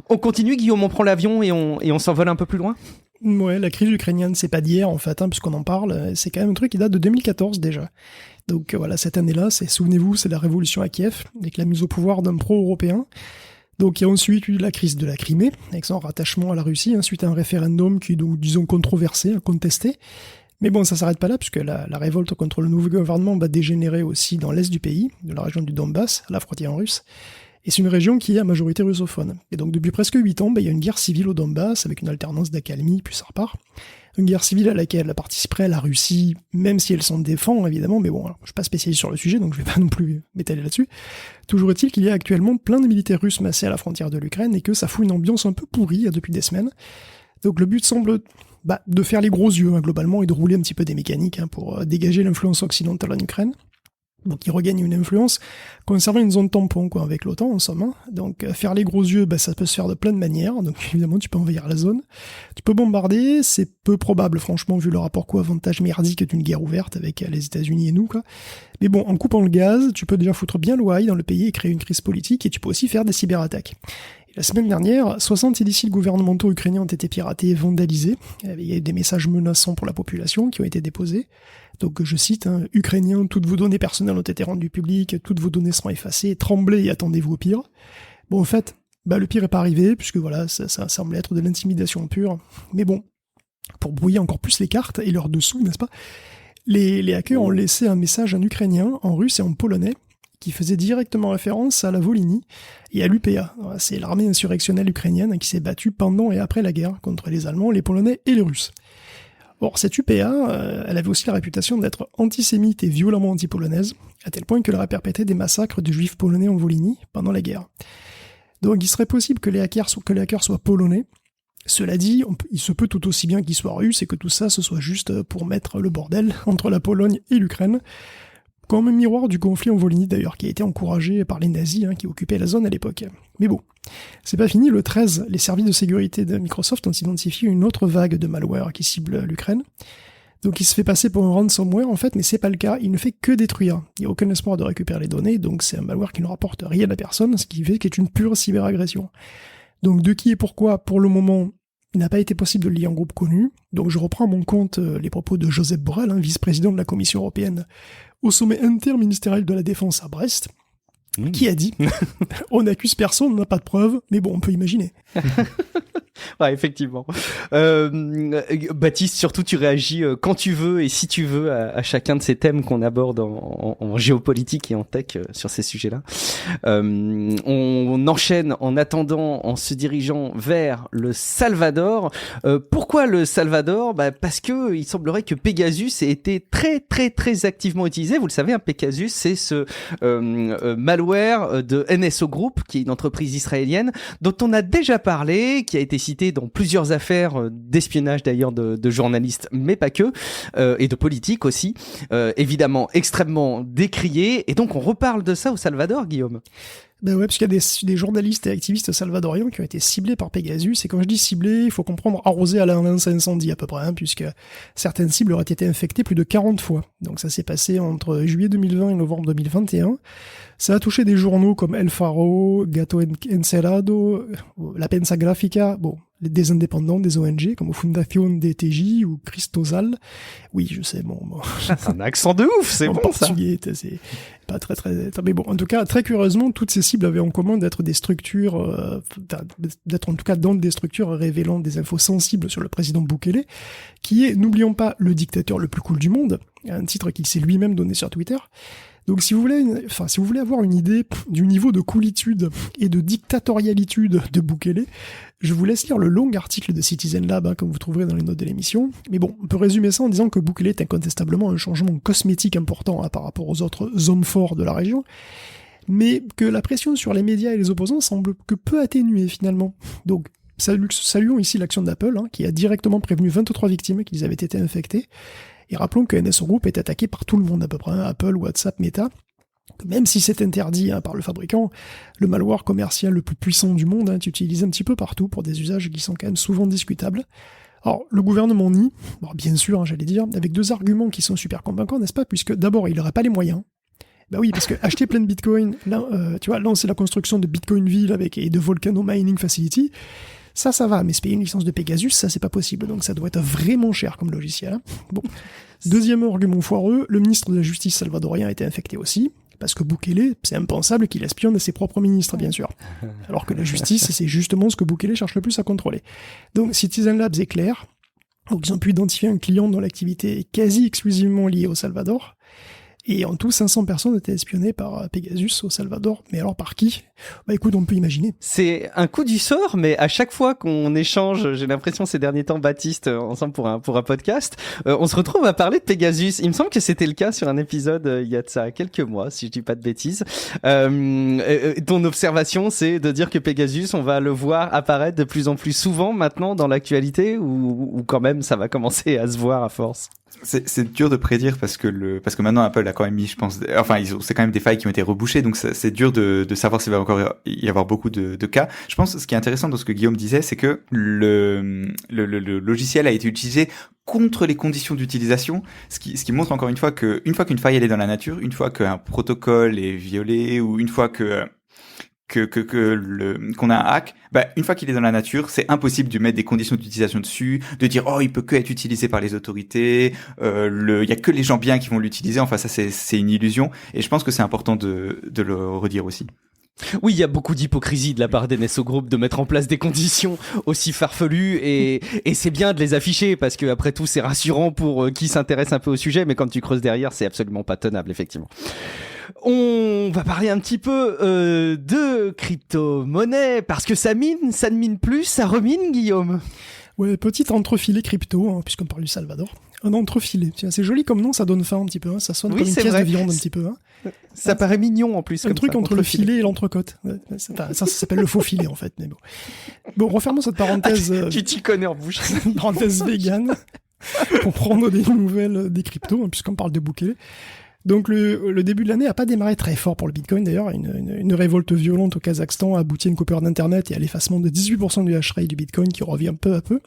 Speaker 1: On continue, Guillaume, on prend l'avion et on s'envole un peu plus loin.
Speaker 2: Ouais, la crise ukrainienne, c'est pas d'hier en fait, puisqu'on en parle, c'est quand même un truc qui date de 2014 déjà. Donc voilà, cette année-là, souvenez-vous, c'est la révolution à Kiev, avec la mise au pouvoir d'un pro-européen. Donc il y a ensuite eu la crise de la Crimée, avec son rattachement à la Russie, suite à un référendum qui est donc, disons, controversé, contesté. Mais bon, ça s'arrête pas là, puisque la révolte contre le nouveau gouvernement va dégénérer aussi dans l'est du pays, de la région du Donbass, à la frontière russe. Et c'est une région qui est à majorité russophone. Et donc depuis presque 8 ans, il y a une guerre civile au Donbass, avec une alternance d'accalmie, puis ça repart. Une guerre civile à laquelle participerait la Russie, même si elle s'en défend, évidemment, mais bon, alors, je suis pas spécialiste sur le sujet, donc je vais pas non plus m'étaler là-dessus. Toujours est-il qu'il y a actuellement plein de militaires russes massés à la frontière de l'Ukraine, et que ça fout une ambiance un peu pourrie depuis des semaines. Donc le but semble de faire les gros yeux, globalement, et de rouler un petit peu des mécaniques pour dégager l'influence occidentale en Ukraine. Donc il regagne une influence, conservant une zone tampon avec l'OTAN en somme. Donc faire les gros yeux, ça peut se faire de plein de manières. Donc évidemment tu peux envahir la zone, tu peux bombarder, c'est peu probable franchement vu le rapport coût-avantage merdique d'une guerre ouverte avec les États-Unis et nous quoi. Mais bon, en coupant le gaz, tu peux déjà foutre bien l'ouaille dans le pays et créer une crise politique, et tu peux aussi faire des cyberattaques. La semaine dernière, 60 missiles gouvernementaux ukrainiens ont été piratés et vandalisés. Il y a eu des messages menaçants pour la population qui ont été déposés. Donc je cite, Ukrainiens, toutes vos données personnelles ont été rendues publiques, toutes vos données seront effacées, tremblez et attendez-vous au pire. Bon, en fait, le pire est pas arrivé, puisque voilà, ça semble être de l'intimidation pure. Mais bon, pour brouiller encore plus les cartes et leurs dessous, n'est-ce pas, les hackers ont laissé un message en ukrainien, en russe et en polonais, qui faisait directement référence à la Volhynie et à l'UPA. C'est l'armée insurrectionnelle ukrainienne qui s'est battue pendant et après la guerre contre les Allemands, les Polonais et les Russes. Or, cette UPA, elle avait aussi la réputation d'être antisémite et violemment anti-polonaise, à tel point qu'elle aurait perpétré des massacres de juifs polonais en Volhynie pendant la guerre. Donc il serait possible que les hackers soient polonais. Cela dit, il se peut tout aussi bien qu'ils soient russes et que tout ça, ce soit juste pour mettre le bordel entre la Pologne et l'Ukraine, comme un miroir du conflit en Volhynie d'ailleurs, qui a été encouragé par les nazis qui occupaient la zone à l'époque. Mais bon, c'est pas fini, le 13, les services de sécurité de Microsoft ont identifié une autre vague de malware qui cible l'Ukraine. Donc il se fait passer pour un ransomware en fait, mais c'est pas le cas, il ne fait que détruire. Il n'y a aucun espoir de récupérer les données, donc c'est un malware qui ne rapporte rien à personne, ce qui fait qu'il est une pure cyberagression. Donc de qui et pourquoi, pour le moment, il n'a pas été possible de le lier en groupe connu. Donc je reprends à mon compte les propos de Joseph Borrell, vice-président de la Commission européenne, au sommet interministériel de la défense à Brest, qui a dit « On n'accuse personne, on n'a pas de preuves, mais bon, on peut imaginer. »
Speaker 1: Ouais, effectivement. Baptiste, surtout tu réagis quand tu veux et si tu veux à chacun de ces thèmes qu'on aborde en géopolitique et en tech sur ces sujets-là. On enchaîne en attendant, en se dirigeant vers le Salvador. Pourquoi le Salvador ? Parce que il semblerait que Pegasus ait été très très très activement utilisé. Vous le savez, Pegasus, c'est ce malware de NSO Group, qui est une entreprise israélienne dont on a déjà parlé, qui a été cité dans plusieurs affaires d'espionnage d'ailleurs de journalistes, mais pas que, et de politique aussi, évidemment extrêmement décrié. Et donc on reparle de ça au Salvador, Guillaume.
Speaker 2: Ben ouais, parce qu'il y a des journalistes et activistes salvadoriens qui ont été ciblés par Pegasus, et quand je dis ciblés, il faut comprendre arrosés à la lance incendie à peu près, puisque certaines cibles auraient été infectées plus de 40 fois. Donc ça s'est passé entre juillet 2020 et novembre 2021. Ça a touché des journaux comme El Faro, Gato Encerrado, La Prensa Gráfica, des indépendants, des ONG, comme Fundación DTJ ou Cristosal. Oui, je sais, bon.
Speaker 1: C'est un accent de ouf, c'est bon ça.
Speaker 2: Portugais, c'est pas très. Mais bon, en tout cas, très curieusement, toutes ces cibles avaient en commun d'être des structures, d'être en tout cas dans des structures révélant des infos sensibles sur le président Bukele, qui est, n'oublions pas, le dictateur le plus cool du monde, un titre qu'il s'est lui-même donné sur Twitter. Donc si vous voulez avoir une idée du niveau de coolitude et de dictatorialitude de Bukele, je vous laisse lire le long article de Citizen Lab, comme vous trouverez dans les notes de l'émission. Mais bon, on peut résumer ça en disant que Bukele est incontestablement un changement cosmétique important par rapport aux autres hommes forts de la région, mais que la pression sur les médias et les opposants semble que peu atténuée finalement. Donc saluons ici l'action d'Apple, qui a directement prévenu 23 victimes qu'ils avaient été infectés. Et rappelons que NSO Group est attaqué par tout le monde à peu près, Apple, WhatsApp, Meta. Même si c'est interdit par le fabricant, le malware commercial le plus puissant du monde est utilisé un petit peu partout pour des usages qui sont quand même souvent discutables. Alors, le gouvernement nie, bien sûr, j'allais dire, avec deux arguments qui sont super convaincants, n'est-ce pas ? Puisque d'abord, il n'aurait pas les moyens. Bah oui, parce que acheter plein de bitcoin, lancer la construction de Bitcoinville et de Volcano Mining Facility, ça va, mais se payer une licence de Pegasus, ça c'est pas possible, donc ça doit être vraiment cher comme logiciel. Bon. Deuxième argument foireux, le ministre de la Justice salvadorien a été infecté aussi, parce que Bukele, c'est impensable qu'il espionne ses propres ministres, bien sûr. Alors que la justice, c'est justement ce que Bukele cherche le plus à contrôler. Donc Citizen Labs est clair, donc ils ont pu identifier un client dont l'activité est quasi exclusivement liée au Salvador, et en tout, 500 personnes étaient espionnées par Pegasus au Salvador. Mais alors par qui ? Écoute, on peut imaginer.
Speaker 1: C'est un coup du sort, mais à chaque fois qu'on échange, j'ai l'impression ces derniers temps, Baptiste, ensemble pour un podcast, on se retrouve à parler de Pegasus. Il me semble que c'était le cas sur un épisode il y a de ça quelques mois, si je dis pas de bêtises. Ton observation, c'est de dire que Pegasus, on va le voir apparaître de plus en plus souvent maintenant dans l'actualité, ou quand même ça va commencer à se voir à force ?
Speaker 3: C'est dur de prédire parce que maintenant Apple a quand même mis, je pense, c'est quand même des failles qui ont été rebouchées, donc c'est dur de savoir s'il va encore y avoir beaucoup de cas. Je pense que ce qui est intéressant dans ce que Guillaume disait, c'est que le logiciel a été utilisé contre les conditions d'utilisation, ce qui montre encore une fois qu'une faille elle est dans la nature, une fois qu'un protocole est violé, ou une fois qu'on a un hack, une fois qu'il est dans la nature, c'est impossible de mettre des conditions d'utilisation dessus, de dire il peut que être utilisé par les autorités, il y a que les gens bien qui vont l'utiliser. Enfin ça c'est une illusion, et je pense que c'est important de le redire aussi.
Speaker 1: Oui, il y a beaucoup d'hypocrisie de la part des NSO Group de mettre en place des conditions aussi farfelues et c'est bien de les afficher parce que après tout c'est rassurant pour qui s'intéresse un peu au sujet, mais quand tu creuses derrière c'est absolument pas tenable effectivement. On va parler un petit peu de crypto-monnaie parce que ça ne mine plus, ça remine, Guillaume.
Speaker 2: Ouais, petit entrefilet crypto, hein, puisqu'on parle du Salvador. Un entrefilet, c'est joli comme nom, ça donne faim un petit peu, hein, ça sonne comme une pièce de viande un petit peu. Hein.
Speaker 1: Ça paraît mignon en plus.
Speaker 2: Un
Speaker 1: comme
Speaker 2: truc
Speaker 1: ça,
Speaker 2: entre le filet et l'entrecôte. Ouais, ça s'appelle le faux filet en fait. Mais bon. Bon, refermons cette parenthèse.
Speaker 1: Tu t'y connais en bouche.
Speaker 2: Parenthèse vegan pour prendre des nouvelles des cryptos, hein, puisqu'on parle de Bukele. Donc le début de l'année a pas démarré très fort pour le Bitcoin d'ailleurs. Une révolte violente au Kazakhstan a abouti à une coupure d'internet et à l'effacement de 18% du hash rate du Bitcoin qui revient peu à peu.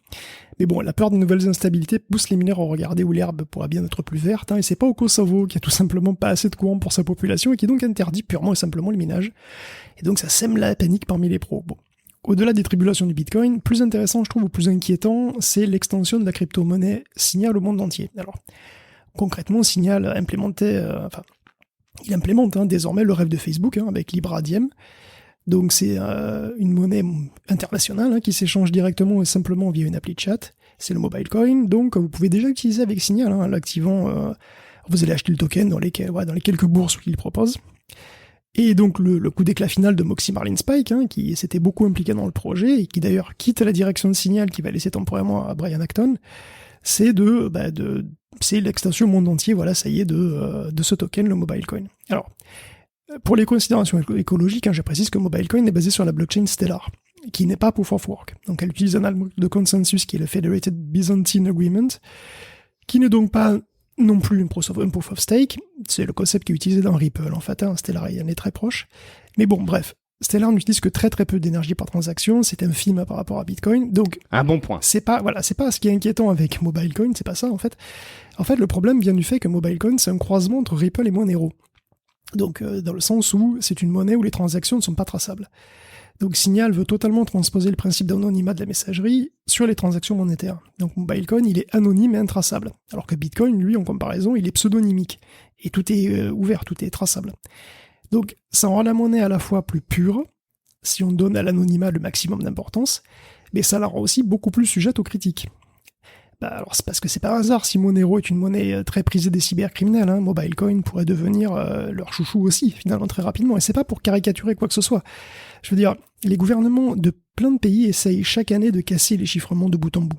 Speaker 2: Mais bon, la peur de nouvelles instabilités pousse les mineurs à regarder où l'herbe pourra bien être plus verte, hein, et c'est pas au Kosovo qui a tout simplement pas assez de courant pour sa population et qui donc interdit purement et simplement le minage. Et donc ça sème la panique parmi les pros. Bon. Au-delà des tribulations du Bitcoin, plus intéressant je trouve ou plus inquiétant, c'est l'extension de la crypto-monnaie Signal au monde entier. Alors, concrètement, Signal implémente désormais le rêve de Facebook avec Libra Diem. Donc c'est une monnaie internationale qui s'échange directement et simplement via une appli de chat. C'est le mobile coin, donc vous pouvez déjà l'utiliser avec Signal. En l'activant, vous allez acheter le token dans les quelques bourses qu'il propose. Et donc le coup d'éclat final de Moxie Marlin Spike, qui s'était beaucoup impliqué dans le projet et qui d'ailleurs quitte la direction de Signal, qui va laisser temporairement à Brian Acton, c'est c'est l'extension au monde entier, voilà, ça y est, de ce token, le mobile coin. Alors, pour les considérations écologiques, je précise que mobile coin est basé sur la blockchain Stellar, qui n'est pas Proof of Work. Donc elle utilise un algorithme de consensus qui est le Federated Byzantine Agreement, qui n'est donc pas non plus un proof of stake, c'est le concept qui est utilisé dans Ripple, en fait, Stellar il en est très proche. Mais bon, bref, Stellar n'utilise que très très peu d'énergie par transaction, c'est infime par rapport à Bitcoin, donc...
Speaker 1: Un bon point.
Speaker 2: C'est pas ce qui est inquiétant avec Mobilecoin, c'est pas ça, en fait. En fait, le problème vient du fait que Mobilecoin, c'est un croisement entre Ripple et Monero. Donc, dans le sens où c'est une monnaie où les transactions ne sont pas traçables. Donc, Signal veut totalement transposer le principe d'anonymat de la messagerie sur les transactions monétaires. Donc, Mobilecoin, il est anonyme et intraçable. Alors que Bitcoin, lui, en comparaison, il est pseudonymique. Et tout est ouvert, tout est traçable. Donc, ça rend la monnaie à la fois plus pure, si on donne à l'anonymat le maximum d'importance, mais ça la rend aussi beaucoup plus sujette aux critiques. Alors c'est parce que c'est pas un hasard si Monero est une monnaie très prisée des cybercriminels, Mobilecoin pourrait devenir leur chouchou aussi, finalement très rapidement, et c'est pas pour caricaturer quoi que ce soit. Je veux dire, les gouvernements de plein de pays essayent chaque année de casser les chiffrements de bout en bout.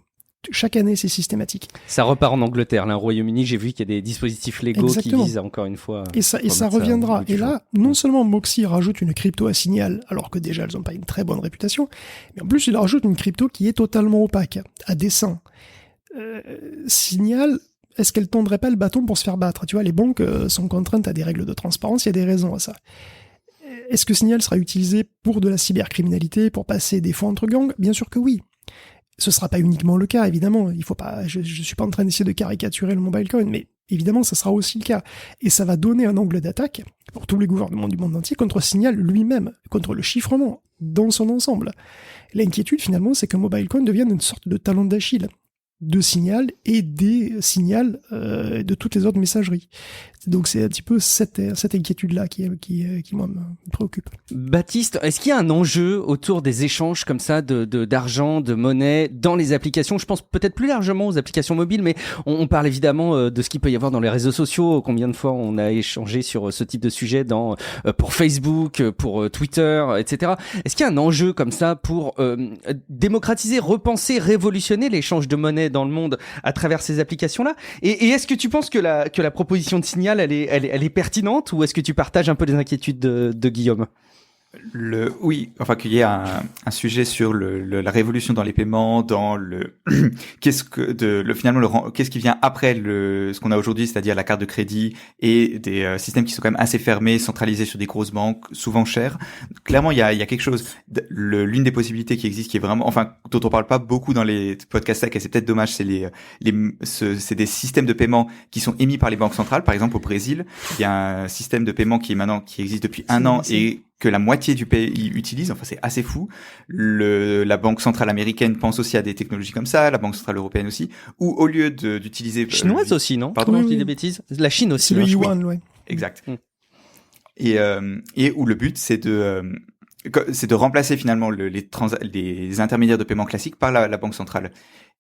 Speaker 2: Chaque année, c'est systématique.
Speaker 1: Ça repart en Angleterre, là, au Royaume-Uni, j'ai vu qu'il y a des dispositifs légaux
Speaker 2: Exactement.
Speaker 1: qui visent encore une fois...
Speaker 2: Et ça reviendra. Et là, non seulement Moxie rajoute une crypto à Signal, alors que déjà elles n'ont pas une très bonne réputation, mais en plus il rajoute une crypto qui est totalement opaque, à dessein. Signal, est-ce qu'elle tendrait pas le bâton pour se faire battre ? Tu vois, les banques sont contraintes à des règles de transparence, il y a des raisons à ça. Est-ce que Signal sera utilisé pour de la cybercriminalité, pour passer des fonds entre gangs ? Bien sûr que oui. Ce sera pas uniquement le cas, évidemment. Il faut pas, je suis pas en train d'essayer de caricaturer le mobile coin, mais évidemment, ça sera aussi le cas. Et ça va donner un angle d'attaque pour tous les gouvernements du monde entier contre Signal lui-même, contre le chiffrement dans son ensemble. L'inquiétude, finalement, c'est que Mobilecoin devienne une sorte de talon d'Achille de Signal et des signals de toutes les autres messageries. Donc c'est un petit peu cette inquiétude-là qui moi me préoccupe.
Speaker 1: Baptiste, est-ce qu'il y a un enjeu autour des échanges comme ça d'argent, de monnaie dans les applications ? Je pense peut-être plus largement aux applications mobiles, mais on parle évidemment de ce qu'il peut y avoir dans les réseaux sociaux. Combien de fois on a échangé sur ce type de sujet pour Facebook, pour Twitter, etc. Est-ce qu'il y a un enjeu comme ça pour démocratiser, repenser, révolutionner l'échange de monnaie dans le monde à travers ces applications-là ? Et est-ce que tu penses que la proposition de Signal elle est pertinente, ou est-ce que tu partages un peu les inquiétudes de Guillaume ?
Speaker 3: Oui, enfin qu'il y ait un sujet sur la révolution dans les paiements, dans qu'est-ce qui vient après ce qu'on a aujourd'hui, c'est-à-dire la carte de crédit et des systèmes qui sont quand même assez fermés, centralisés sur des grosses banques, souvent chères. Clairement, il y a quelque chose. L'une des possibilités qui existe, qui est vraiment, enfin, dont on parle pas beaucoup dans les podcasts tech, et c'est peut-être dommage, c'est c'est des systèmes de paiement qui sont émis par les banques centrales. Par exemple, au Brésil, il y a un système de paiement qui existe depuis un an et que la moitié du pays utilise. Enfin, c'est assez fou. La Banque centrale américaine pense aussi à des technologies comme ça, la Banque centrale européenne aussi, où au lieu d'utiliser...
Speaker 1: Chinoise aussi, non ?
Speaker 3: Pardon,
Speaker 1: je dis des bêtises. La Chine aussi.
Speaker 2: C'est le yuan, ouais.
Speaker 3: Exact. et où le but c'est de remplacer finalement les intermédiaires de paiement classiques par la banque centrale.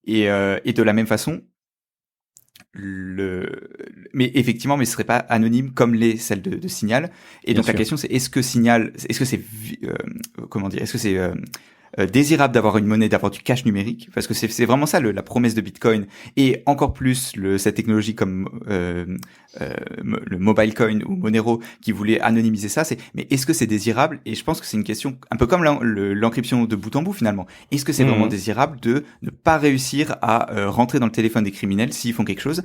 Speaker 3: Et de la même façon, mais effectivement, mais ce serait pas anonyme comme celles de Signal. Et
Speaker 1: Bien
Speaker 3: donc la
Speaker 1: sûr.
Speaker 3: question c'est est-ce que c'est désirable d'avoir une monnaie, d'avoir du cash numérique, parce que c'est vraiment ça la promesse de Bitcoin, et encore plus cette technologie comme le mobile coin ou Monero qui voulait anonymiser ça. Mais est-ce que c'est désirable? Et je pense que c'est une question un peu comme l'encryption de bout en bout finalement. Est-ce que c'est vraiment désirable de ne pas réussir à rentrer dans le téléphone des criminels s'ils font quelque chose?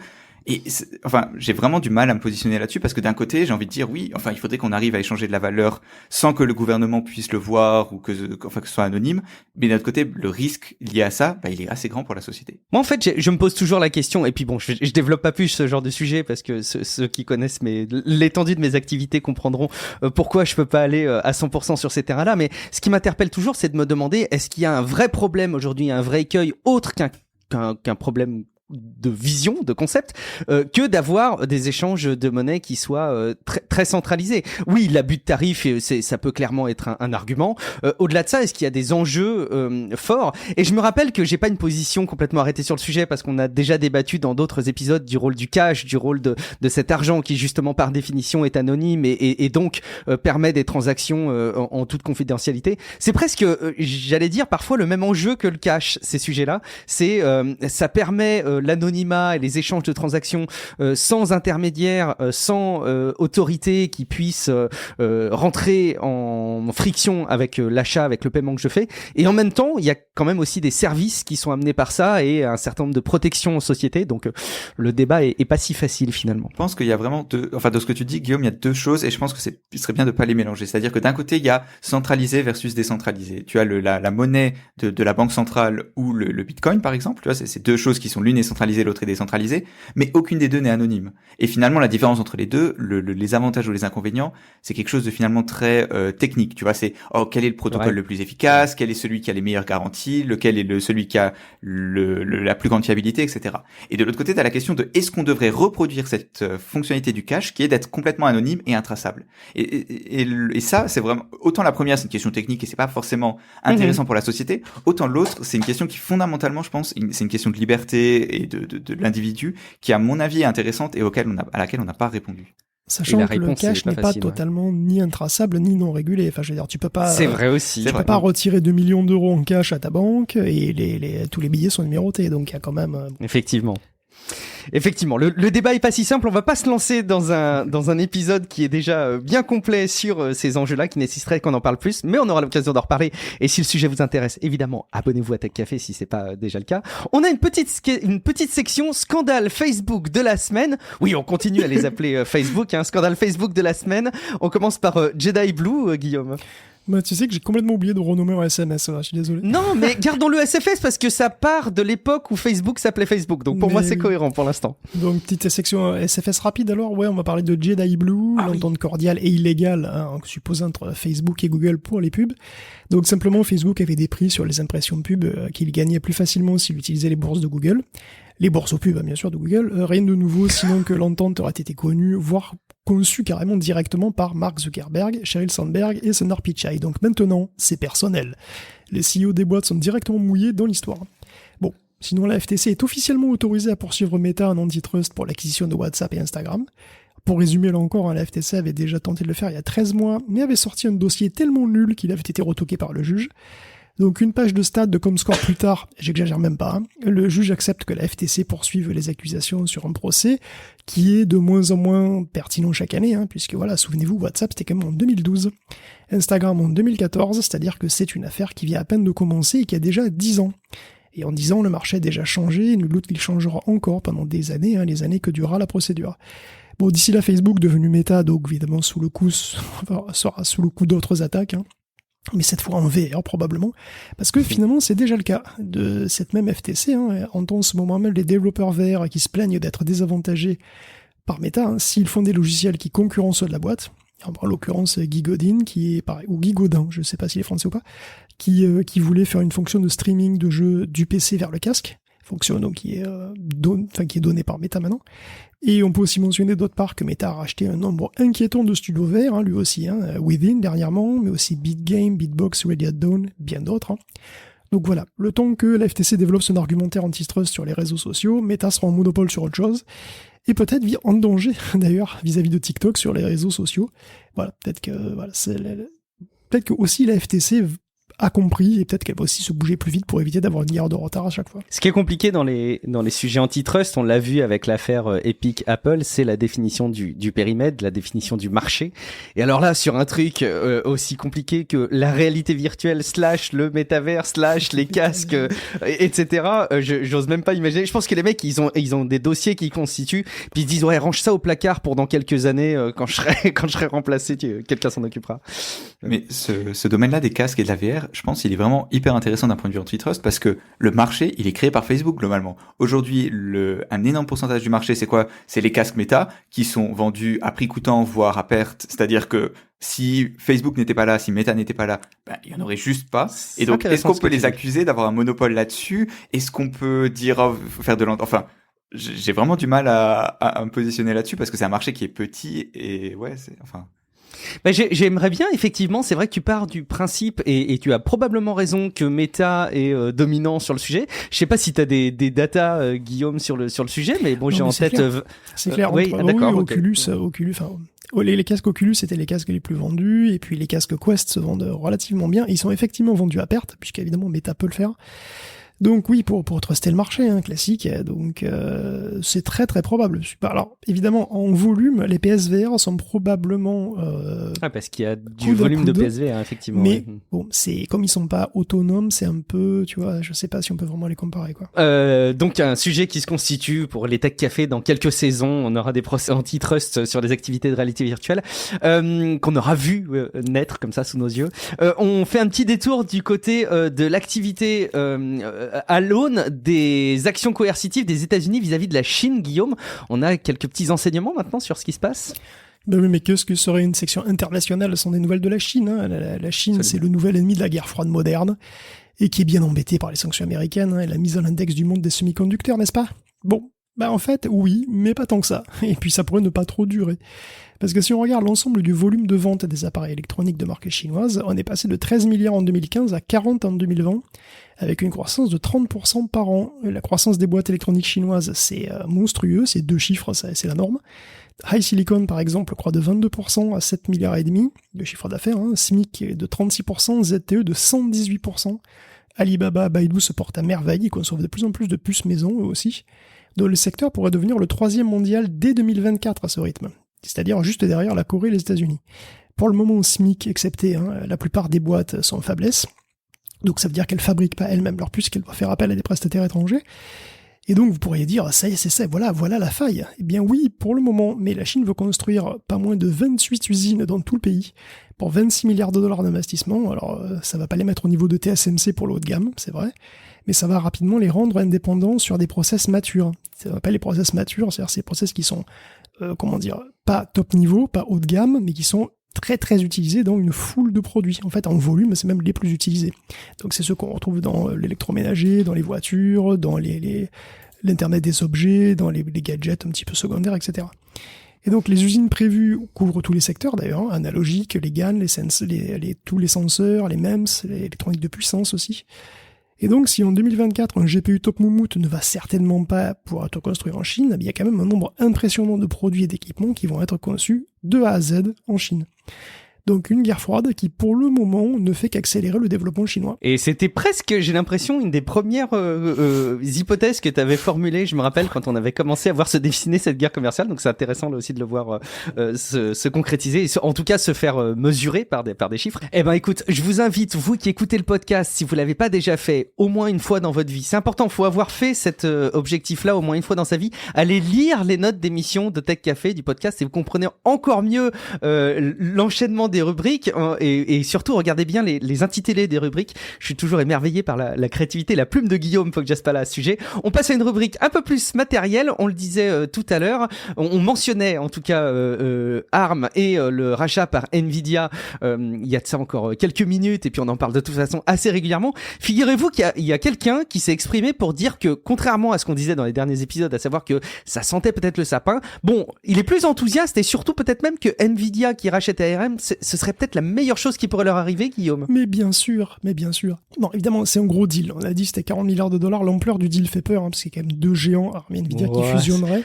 Speaker 3: Et enfin, j'ai vraiment du mal à me positionner là-dessus parce que d'un côté, j'ai envie de dire oui, enfin, il faudrait qu'on arrive à échanger de la valeur sans que le gouvernement puisse le voir ou que ce soit anonyme. Mais d'un autre côté, le risque lié à ça, il est assez grand pour la société.
Speaker 1: Moi, en fait, je me pose toujours la question, et puis bon, je développe pas plus ce genre de sujet parce que ceux qui connaissent l'étendue de mes activités comprendront pourquoi je peux pas aller à 100% sur ces terrains-là. Mais ce qui m'interpelle toujours, c'est de me demander est-ce qu'il y a un vrai problème aujourd'hui, un vrai écueil autre qu'un problème de vision, de concept, que d'avoir des échanges de monnaie qui soient très, très centralisés. Oui, l'abus de tarif, ça peut clairement être un argument. Au-delà de ça, est-ce qu'il y a des enjeux forts? Et je me rappelle que j'ai pas une position complètement arrêtée sur le sujet parce qu'on a déjà débattu dans d'autres épisodes du rôle du cash, du rôle de cet argent qui justement par définition est anonyme et donc permet des transactions en toute confidentialité. C'est presque, j'allais dire, parfois le même enjeu que le cash, ces sujets-là. Ça permet l'anonymat et les échanges de transactions sans intermédiaire, sans autorité qui puisse rentrer en friction avec l'achat, avec le paiement que je fais. Et en même temps, il y a quand même aussi des services qui sont amenés par ça et un certain nombre de protections en société. Donc le débat est pas si facile finalement.
Speaker 3: Je pense qu'il y a vraiment de ce que tu dis, Guillaume, il y a deux choses et je pense que il serait bien de pas les mélanger. C'est-à-dire que d'un côté, il y a centralisé versus décentralisé. Tu as la monnaie de la banque centrale ou le Bitcoin, par exemple. Tu vois, c'est deux choses qui sont l'une est centralisée, l'autre est décentralisée, mais aucune des deux n'est anonyme. Et finalement, la différence entre les deux, les avantages ou les inconvénients, c'est quelque chose de finalement très technique. Tu vois, c'est quel est le protocole le plus efficace, quel est celui qui a les meilleures garanties, lequel est celui qui a la plus grande fiabilité, etc. Et de l'autre côté, tu as la question de est-ce qu'on devrait reproduire cette fonctionnalité du cash qui est d'être complètement anonyme et intraçable. Et ça, c'est vraiment autant la première, c'est une question technique et c'est pas forcément intéressant pour la société, autant l'autre, c'est une question qui fondamentalement, je pense, c'est une question de liberté et de l'individu qui, à mon avis, est intéressante et à laquelle on n'a pas répondu.
Speaker 2: Sachant que le cash n'est pas totalement ni intraçable ni non régulé. Enfin, je veux dire, tu peux pas.
Speaker 1: C'est vrai aussi.
Speaker 2: Tu peux pas retirer 2 millions d'euros en cash à ta banque et tous les billets sont numérotés. Donc, il y a quand même.
Speaker 1: Effectivement, le débat est pas si simple. On va pas se lancer dans un épisode qui est déjà bien complet sur ces enjeux-là, qui nécessiterait qu'on en parle plus, mais on aura l'occasion d'en reparler. Et si le sujet vous intéresse, évidemment, abonnez-vous à Tech Café si c'est pas déjà le cas. On a une petite section scandale Facebook de la semaine. Oui, on continue à les appeler Facebook, scandale Facebook de la semaine. On commence par Jedi Blue, Guillaume.
Speaker 2: Bah, tu sais que j'ai complètement oublié de renommer en SMS, là, je suis désolé.
Speaker 1: Non, mais gardons-le SFS parce que ça part de l'époque où Facebook s'appelait Facebook. Donc pour moi, c'est cohérent pour l'instant.
Speaker 2: Donc, petite section SFS rapide alors. Ouais, on va parler de Jedi Blue, l'entente cordiale et illégale, supposée entre Facebook et Google pour les pubs. Donc, simplement, Facebook avait des prix sur les impressions de pub qu'il gagnait plus facilement s'il utilisait les bourses de Google. Les bourses aux pubs, bien sûr, de Google. Rien de nouveau, sinon que l'entente aurait été connue, voire conçu carrément directement par Mark Zuckerberg, Sheryl Sandberg et Sundar Pichai. Donc maintenant, c'est personnel. Les CEO des boîtes sont directement mouillés dans l'histoire. Bon, sinon la FTC est officiellement autorisée à poursuivre Meta en antitrust pour l'acquisition de WhatsApp et Instagram. Pour résumer là encore, la FTC avait déjà tenté de le faire il y a 13 mois, mais avait sorti un dossier tellement nul qu'il avait été retoqué par le juge. Donc une page de stats de Comscore plus tard, j'exagère même pas, le juge accepte que la FTC poursuive les accusations sur un procès qui est de moins en moins pertinent chaque année, puisque voilà, souvenez-vous, WhatsApp c'était quand même en 2012, Instagram en 2014, c'est-à-dire que c'est une affaire qui vient à peine de commencer et qui a déjà 10 ans. Et en 10 ans, le marché a déjà changé, et nul doute qu'il changera encore pendant des années, les années que durera la procédure. Bon, d'ici là, Facebook, devenu Meta, donc évidemment sera sous le coup d'autres attaques, mais cette fois en VR probablement, parce que finalement c'est déjà le cas de cette même FTC, entend en ce moment même les développeurs VR qui se plaignent d'être désavantagés par Meta, s'ils font des logiciels qui concurrencent ceux de la boîte, en l'occurrence Guy Godin, qui est pareil, ou Guy Godin, je sais pas s'il est français ou pas, qui voulait faire une fonction de streaming de jeux du PC vers le casque, fonction donc qui est donnée par Meta maintenant. Et on peut aussi mentionner d'autre part que Meta a racheté un nombre inquiétant de studios verts, lui aussi, Within dernièrement, mais aussi BitGame, Beatbox, Ready at Dawn, bien d'autres. Donc voilà, le temps que la FTC développe son argumentaire antitrust sur les réseaux sociaux, Meta sera en monopole sur autre chose, et peut-être en danger d'ailleurs vis-à-vis de TikTok sur les réseaux sociaux. Voilà, peut-être que aussi la FTC a compris, et peut-être qu'elle va aussi se bouger plus vite pour éviter d'avoir une guerre de retard à chaque fois.
Speaker 5: Ce qui est compliqué dans les sujets antitrust, on l'a vu avec l'affaire Epic Apple, c'est la définition du périmètre, la définition du marché. Et alors là, sur un truc aussi compliqué que la réalité virtuelle / le métavers / les casques, etc. J'ose même pas imaginer. Je pense que les mecs, ils ont des dossiers qui constituent, puis ils disent ouais, range ça au placard pour dans quelques années quand je serai remplacé, quelqu'un s'en occupera.
Speaker 3: Mais ce domaine-là des casques et de la VR, je pense qu'il est vraiment hyper intéressant d'un point de vue antitrust parce que le marché, il est créé par Facebook globalement. Aujourd'hui, un énorme pourcentage du marché, c'est quoi? C'est les casques Meta qui sont vendus à prix coûtant, voire à perte. C'est-à-dire que si Facebook n'était pas là, si Meta n'était pas là, il y en aurait juste pas. Et donc, est-ce qu'on peut les accuser d'avoir un monopole là-dessus? Est-ce qu'on peut dire faire de enfin, j'ai vraiment du mal à me positionner là-dessus parce que c'est un marché qui est petit et ouais,
Speaker 5: J'aimerais bien, effectivement, c'est vrai que tu pars du principe et tu as probablement raison que Meta est dominant sur le sujet. Je sais pas si tu as des datas, Guillaume, sur le sujet, mais bon, j'ai en tête...
Speaker 2: C'est clair.
Speaker 5: Oui, d'accord.
Speaker 2: Oculus, les casques Oculus, c'était les casques les plus vendus, et puis les casques Quest se vendent relativement bien. Ils sont effectivement vendus à perte, puisqu'évidemment Meta peut le faire. Donc oui, pour truster le marché, classique, donc c'est très très probable. Alors évidemment, en volume, les PSVR sont probablement...
Speaker 5: parce qu'il y a du volume de PSVR, effectivement.
Speaker 2: Mais bon, c'est comme ils sont pas autonomes, c'est un peu, tu vois, je sais pas si on peut vraiment les comparer, quoi.
Speaker 5: Donc un sujet qui se constitue pour les Tech Café dans quelques saisons, on aura des procès antitrust sur les activités de réalité virtuelle, qu'on aura vu naître comme ça sous nos yeux. On fait un petit détour du côté de l'activité à l'aune des actions coercitives des États-Unis vis-à-vis de la Chine, Guillaume. On a quelques petits enseignements maintenant sur ce qui se passe.
Speaker 2: Ben oui, mais qu'est-ce que serait une section internationale sans des nouvelles de la Chine, La Chine, c'est le nouvel ennemi de la guerre froide moderne, et qui est bien embêté par les sanctions américaines et la mise à l'index du monde des semi-conducteurs, n'est-ce pas? Bon, en fait, oui, mais pas tant que ça. Et puis ça pourrait ne pas trop durer. Parce que si on regarde l'ensemble du volume de vente des appareils électroniques de marque chinoise, on est passé de 13 milliards en 2015 à 40 en 2020, avec une croissance de 30% par an. La croissance des boîtes électroniques chinoises, c'est monstrueux, c'est 2 chiffres, c'est la norme. HiSilicon, par exemple, croît de 22% à 7 milliards et demi de chiffre d'affaires, SMIC de 36%, ZTE de 118%. Alibaba, Baidu se portent à merveille, ils conçoivent de plus en plus de puces maison, eux aussi. Donc le secteur pourrait devenir le 3e mondial dès 2024 à ce rythme, c'est-à-dire juste derrière la Corée et les États-Unis. Pour le moment, SMIC excepté, la plupart des boîtes sont en faiblesse, donc ça veut dire qu'elles fabriquent pas elles-mêmes leurs puces, qu'elles doivent faire appel à des prestataires étrangers. Et donc vous pourriez dire, ça y est, c'est ça, voilà la faille. Eh bien oui, pour le moment, mais la Chine veut construire pas moins de 28 usines dans tout le pays, pour 26 milliards de dollars d'investissement. Alors ça va pas les mettre au niveau de TSMC pour le haut de gamme, c'est vrai, mais ça va rapidement les rendre indépendants sur des process matures. Ça va pas les process matures, c'est-à-dire ces process qui sont, pas top niveau, pas haut de gamme, mais qui sont très très utilisés dans une foule de produits. En fait, en volume, c'est même les plus utilisés. Donc c'est ceux qu'on retrouve dans l'électroménager, dans les voitures, dans l'Internet des objets, dans les gadgets un petit peu secondaires, etc. Et donc les usines prévues couvrent tous les secteurs d'ailleurs, analogiques, les GAN, tous les senseurs, les MEMS, l'électronique de puissance aussi. Et donc, si en 2024, un GPU top moumoute ne va certainement pas pouvoir être construit en Chine, il y a quand même un nombre impressionnant de produits et d'équipements qui vont être conçus de A à Z en Chine. Donc une guerre froide qui, pour le moment, ne fait qu'accélérer le développement chinois.
Speaker 5: Et c'était presque, j'ai l'impression, une des premières hypothèses que tu avais formulées, je me rappelle, quand on avait commencé à voir se dessiner cette guerre commerciale. Donc c'est intéressant là aussi de le voir se concrétiser, et en tout cas se faire mesurer par des chiffres. Eh ben écoute, je vous invite, vous qui écoutez le podcast, si vous l'avez pas déjà fait, au moins une fois dans votre vie, c'est important, faut avoir fait cet objectif-là au moins une fois dans sa vie, allez lire les notes d'émission de Tech Café, du podcast, et vous comprenez encore mieux l'enchaînement des rubriques et surtout regardez bien les intitulés des rubriques. Je suis toujours émerveillé par la créativité, la plume de Guillaume Foggiaspala à ce sujet. On passe à une rubrique un peu plus matérielle. On le disait tout à l'heure. On mentionnait en tout cas ARM et le rachat par Nvidia il y a de ça encore quelques minutes et puis on en parle de toute façon assez régulièrement. Figurez-vous qu'il y a quelqu'un qui s'est exprimé pour dire que contrairement à ce qu'on disait dans les derniers épisodes, à savoir que ça sentait peut-être le sapin, bon, il est plus enthousiaste et surtout peut-être même que Nvidia qui rachète ARM, ce serait peut-être la meilleure chose qui pourrait leur arriver, Guillaume.
Speaker 2: Mais bien sûr. Non, évidemment, c'est un gros deal. On a dit c'était 40 milliards de dollars. L'ampleur du deal fait peur, parce qu'il y a quand même deux géants, ARM et Nvidia, qui fusionneraient.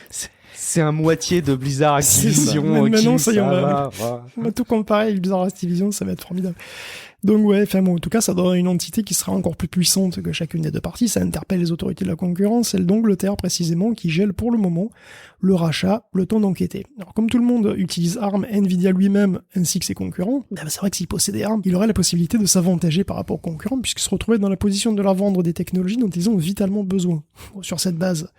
Speaker 5: C'est un moitié de Blizzard Activision.
Speaker 2: Maintenant, ça y est, on va tout comparer avec Blizzard Activision, ça va être formidable. Donc ouais, enfin bon, en tout cas, ça donne une entité qui sera encore plus puissante que chacune des deux parties. Ça interpelle les autorités de la concurrence, celle d'Angleterre précisément, qui gèle pour le moment le rachat, le temps d'enquêter. Alors comme tout le monde utilise ARM, Nvidia lui-même ainsi que ses concurrents, c'est vrai que s'il possédait ARM, il aurait la possibilité de s'avantager par rapport aux concurrents, puisqu'ils se retrouvaient dans la position de leur vendre des technologies dont ils ont vitalement besoin. Bon, sur cette base,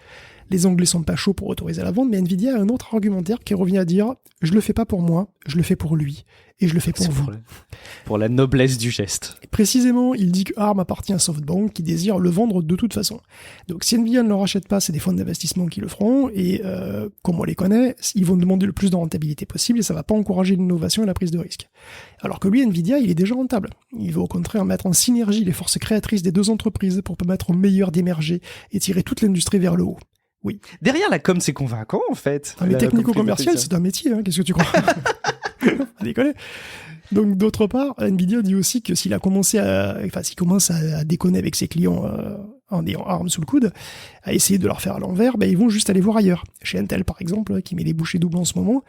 Speaker 2: les Anglais sont pas chauds pour autoriser la vente, mais Nvidia a un autre argumentaire qui revient à dire « je le fais pas pour moi, je le fais pour lui, et je le fais pour vous ».
Speaker 5: Pour la noblesse du geste.
Speaker 2: Et précisément, il dit que ARM appartient à SoftBank qui désire le vendre de toute façon. Donc si Nvidia ne le rachète pas, c'est des fonds d'investissement qui le feront, et comme on les connaît, ils vont demander le plus de rentabilité possible, et ça va pas encourager l'innovation et la prise de risque. Alors que lui, Nvidia, il est déjà rentable. Il veut au contraire mettre en synergie les forces créatrices des deux entreprises pour permettre au meilleur d'émerger et tirer toute l'industrie vers le haut. Oui.
Speaker 5: Derrière la com, c'est convaincant, en fait.
Speaker 2: Mais technico-commercial, c'est un métier, hein, qu'est-ce que tu crois? Pas déconner. Donc, d'autre part, Nvidia dit aussi que s'il commence à déconner avec ses clients, en ayant ARM sous le coude, à essayer de leur faire à l'envers, ils vont juste aller voir ailleurs. Chez Intel, par exemple, qui met les bouchées doubles en ce moment.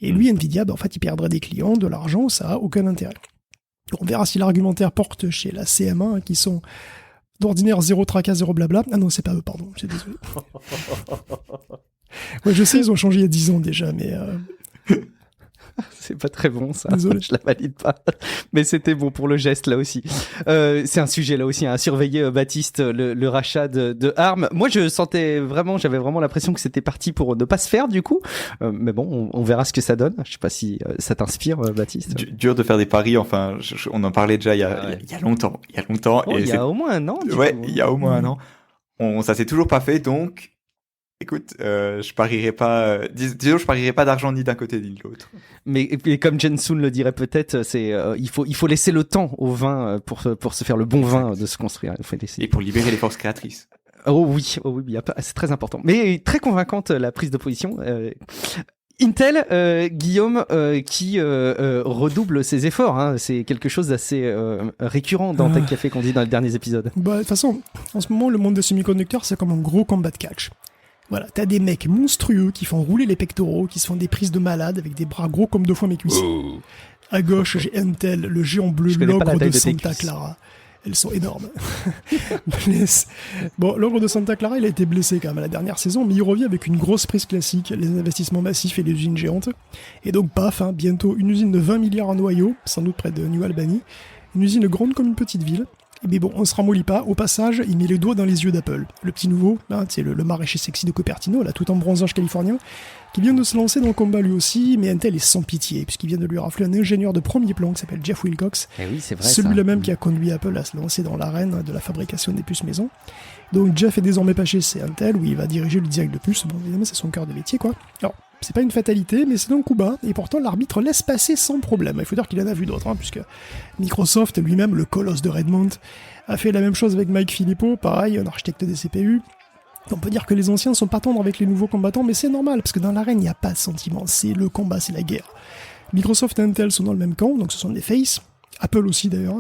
Speaker 2: Et lui, Nvidia, en fait, il perdrait des clients, de l'argent, ça a aucun intérêt. On verra si l'argumentaire porte chez la CM1, qui sont d'ordinaire zéro tracas, zéro blabla. Ah non, c'est pas eux, pardon, j'ai désolé. Ouais, je sais, ils ont changé il y a 10 ans déjà, mais...
Speaker 5: C'est pas très bon, ça.
Speaker 2: Désolé.
Speaker 5: Je la valide pas. Mais c'était bon pour le geste, là aussi. C'est un sujet, là aussi, à surveiller, Baptiste, le rachat de ARM. Moi, j'avais vraiment l'impression que c'était parti pour ne pas se faire, du coup. Mais bon, on verra ce que ça donne. Je sais pas si ça t'inspire, Baptiste.
Speaker 3: Dur de faire des paris, enfin, on en parlait déjà il y a longtemps. Il y a longtemps.
Speaker 5: Oh, il y a au moins un an, du
Speaker 3: ouais,
Speaker 5: coup.
Speaker 3: il y a au moins un an. Ça s'est toujours pas fait, donc... Écoute, je parierai pas. Disons, je parierai pas d'argent ni d'un côté ni de l'autre.
Speaker 5: Mais comme Jensun le dirait peut-être, c'est il faut laisser le temps au vin pour se faire le bon vin de se construire. Il faut laisser.
Speaker 3: Et pour libérer les forces créatrices.
Speaker 5: Oh oui, c'est très important. Mais très convaincante la prise de position. Intel, Guillaume, qui redouble ses efforts. Hein. C'est quelque chose d'assez récurrent dans Tech Café qu'on dit dans les derniers épisodes.
Speaker 2: De toute façon, en ce moment, le monde des semi-conducteurs, c'est comme un gros combat de catch. Voilà, t'as des mecs monstrueux qui font rouler les pectoraux, qui se font des prises de malade avec des bras gros comme 2 fois mes cuisses. Oh. À gauche, j'ai Intel, le géant bleu, l'ogre de Santa Clara. Elles sont énormes. Bon, l'ogre de Santa Clara, il a été blessé quand même à la dernière saison, mais il revient avec une grosse prise classique, les investissements massifs et les usines géantes. Et donc, paf, bientôt une usine de 20 milliards en noyau, sans doute près de New Albany. Une usine grande comme une petite ville. Mais bon, on se ramollit pas. Au passage, il met les doigts dans les yeux d'Apple. Le petit nouveau, hein, c'est le maraîcher sexy de Cupertino, là, tout en bronzage californien, qui vient de se lancer dans le combat lui aussi, mais Intel est sans pitié, puisqu'il vient de lui rafler un ingénieur de premier plan qui s'appelle Jeff Wilcox.
Speaker 5: Eh oui, c'est vrai,
Speaker 2: celui-là même qui a conduit Apple à se lancer dans l'arène de la fabrication des puces maison. Donc Jeff est désormais passé chez Intel, où il va diriger le design de puces. Bon, évidemment, c'est son cœur de métier, quoi. Alors, c'est pas une fatalité, mais c'est un coup bas, et pourtant l'arbitre laisse passer sans problème. Il faut dire qu'il en a vu d'autres, puisque Microsoft lui-même, le colosse de Redmond, a fait la même chose avec Mike Filippo, pareil, un architecte des CPU. On peut dire que les anciens sont pas tendres avec les nouveaux combattants, mais c'est normal, parce que dans l'arène, il n'y a pas de sentiment, c'est le combat, c'est la guerre. Microsoft et Intel sont dans le même camp, donc ce sont des faces. Apple aussi d'ailleurs,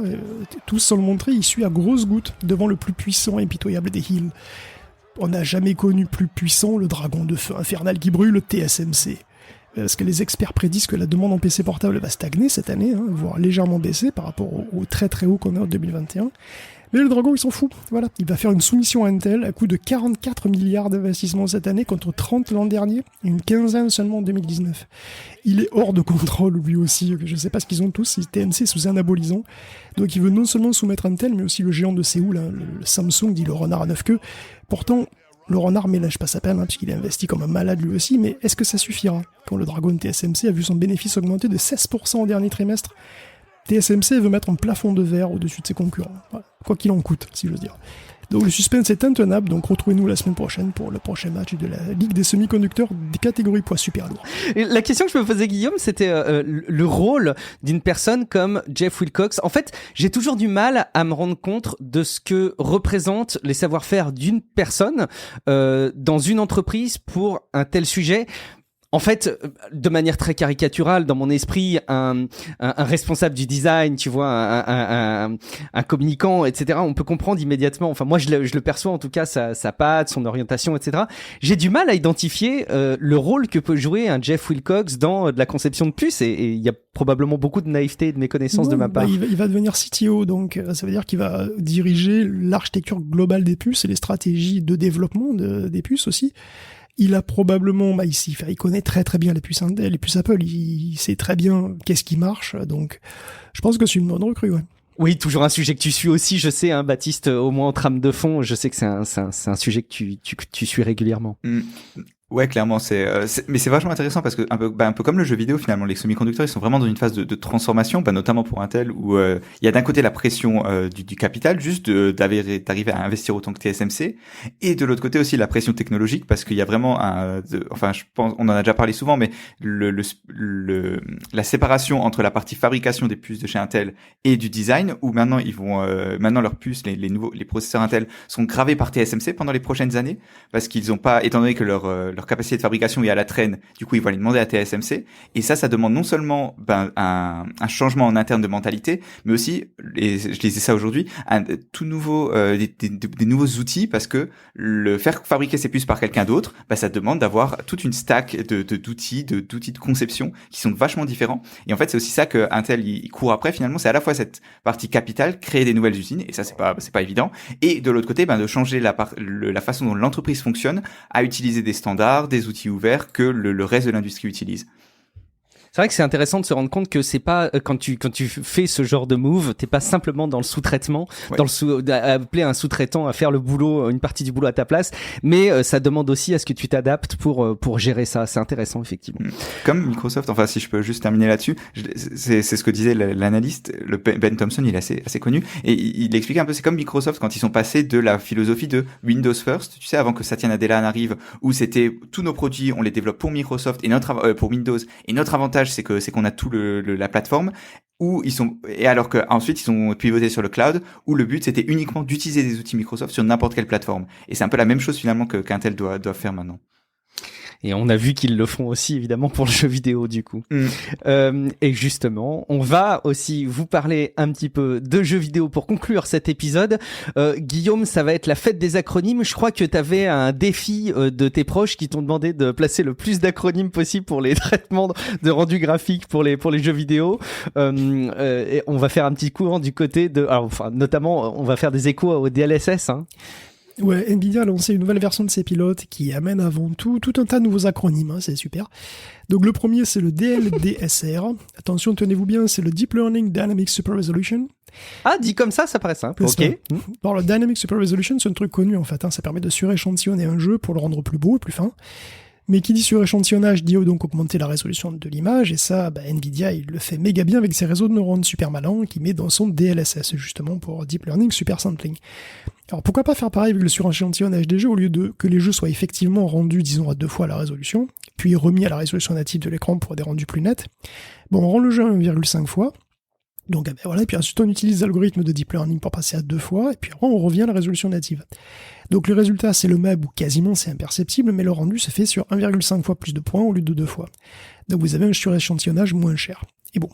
Speaker 2: tous sans le montrer, il suit à grosses gouttes devant le plus puissant et impitoyable des Hills. On n'a jamais connu plus puissant le dragon de feu infernal qui brûle, TSMC. Parce que les experts prédisent que la demande en PC portable va stagner cette année, voire légèrement baisser par rapport au très très haut qu'on a en 2021. Mais le dragon, il s'en fout. Voilà, il va faire une soumission à Intel à coût de 44 milliards d'investissements cette année contre 30 l'an dernier, et une quinzaine seulement en 2019. Il est hors de contrôle lui aussi. Je ne sais pas ce qu'ils ont tous, TMC sous anabolisant. Donc il veut non seulement soumettre Intel, mais aussi le géant de Séoul, le Samsung, dit le renard à 9 queues. Pourtant, le renard ménage pas sa peine, hein, puisqu'il est investi comme un malade lui aussi, mais est-ce que ça suffira? Quand le Dragon TSMC a vu son bénéfice augmenter de 16% au dernier trimestre, TSMC veut mettre un plafond de verre au-dessus de ses concurrents. Voilà. Quoi qu'il en coûte, si j'ose dire. Donc le suspense est intenable, donc retrouvez-nous la semaine prochaine pour le prochain match de la Ligue des semi-conducteurs des catégories poids super lourds.
Speaker 5: Et la question que je me posais, Guillaume, c'était le rôle d'une personne comme Jeff Wilcox. En fait, j'ai toujours du mal à me rendre compte de ce que représentent les savoir-faire d'une personne dans une entreprise pour un tel sujet. En fait, de manière très caricaturale, dans mon esprit, un responsable du design, tu vois, un communicant, etc., on peut comprendre immédiatement. Enfin, moi, je le perçois en tout cas, sa patte, son orientation, etc. J'ai du mal à identifier le rôle que peut jouer un Jeff Wilcox dans de la conception de puces, et il y a probablement beaucoup de naïveté et de méconnaissance de ma part.
Speaker 2: Il va devenir CTO, donc ça veut dire qu'il va diriger l'architecture globale des puces et les stratégies de développement des puces aussi. Il a probablement, il connaît très très bien les puces Intel, les puces Apple, il sait très bien qu'est-ce qui marche, donc je pense que c'est une bonne recrue, ouais.
Speaker 5: Oui, toujours un sujet que tu suis aussi, je sais, hein, Baptiste, au moins en trame de fond, je sais que c'est un sujet que tu suis régulièrement.
Speaker 3: Ouais, clairement, mais c'est vachement intéressant parce que un peu comme le jeu vidéo finalement, les semi-conducteurs ils sont vraiment dans une phase de transformation, notamment pour Intel où il y a d'un côté la pression du capital, juste d'arriver à investir autant que TSMC, et de l'autre côté aussi la pression technologique parce qu'il y a vraiment je pense, on en a déjà parlé souvent, mais la séparation entre la partie fabrication des puces de chez Intel et du design où maintenant maintenant leurs puces, les processeurs Intel sont gravés par TSMC pendant les prochaines années parce qu'ils ont pas, étant donné que leur capacité de fabrication est à la traîne, du coup ils vont aller demander à TSMC, et ça demande non seulement un changement en interne de mentalité, mais aussi, et je disais ça aujourd'hui, tout nouveau des nouveaux outils, parce que le faire fabriquer ces puces par quelqu'un d'autre, ça demande d'avoir toute une stack d'outils de conception qui sont vachement différents, et en fait c'est aussi ça que Intel il court après finalement, c'est à la fois cette partie capitale, créer des nouvelles usines, et ça c'est pas évident, et de l'autre côté de changer la façon dont l'entreprise fonctionne, à utiliser des standards, des outils ouverts que le reste de l'industrie utilise.
Speaker 5: C'est vrai que c'est intéressant de se rendre compte que c'est pas quand tu fais ce genre de move, t'es pas simplement dans le sous-traitement, ouais. Appeler un sous-traitant à faire le boulot, une partie du boulot à ta place, mais ça demande aussi à ce que tu t'adaptes pour gérer ça. C'est intéressant effectivement.
Speaker 3: Comme Microsoft, enfin si je peux juste terminer là-dessus, c'est ce que disait l'analyste, Ben Thompson, il est assez connu, et il expliquait un peu, c'est comme Microsoft quand ils sont passés de la philosophie de Windows First, tu sais, avant que Satya Nadella arrive, où c'était tous nos produits, on les développe pour Microsoft et pour Windows, et notre avantage c'est qu'on a tout la plateforme, où et alors que ensuite ils sont pivotés sur le cloud, où le but c'était uniquement d'utiliser des outils Microsoft sur n'importe quelle plateforme, et c'est un peu la même chose finalement qu'Intel doit faire maintenant.
Speaker 5: Et on a vu qu'ils le font aussi évidemment pour le jeu vidéo du coup. Et justement, on va aussi vous parler un petit peu de jeux vidéo pour conclure cet épisode. Guillaume, ça va être la fête des acronymes. Je crois que tu avais un défi de tes proches qui t'ont demandé de placer le plus d'acronymes possible pour les traitements de rendu graphique pour les jeux vidéo. Et on va faire un petit cours du côté notamment on va faire des échos au DLSS, hein.
Speaker 2: Ouais, Nvidia a lancé une nouvelle version de ses pilotes qui amène avant tout un tas de nouveaux acronymes, hein, c'est super. Donc le premier c'est le DLDSR. Attention, tenez-vous bien, c'est le Deep Learning Dynamic Super Resolution.
Speaker 5: Ah, dit comme ça paraît simple. Ok.
Speaker 2: Alors le Dynamic Super Resolution, c'est un truc connu en fait, hein, ça permet de suréchantillonner un jeu pour le rendre plus beau et plus fin. Mais qui dit suréchantillonnage dit donc augmenter la résolution de l'image, et ça, Nvidia, il le fait méga bien avec ses réseaux de neurones super malins qu'il met dans son DLSS, justement pour Deep Learning Super Sampling. Alors pourquoi pas faire pareil avec le suréchantillonnage des jeux, au lieu de que les jeux soient effectivement rendus, disons, à 2 fois la résolution, puis remis à la résolution native de l'écran pour des rendus plus nets. Bon, on rend le jeu à 1,5 fois, donc voilà, et puis ensuite on utilise l'algorithme de Deep Learning pour passer à 2 fois, et puis après on revient à la résolution native. Donc le résultat c'est le même, ou quasiment c'est imperceptible, mais le rendu se fait sur 1,5 fois plus de points au lieu de 2 fois. Donc vous avez un suréchantillonnage moins cher. Et bon,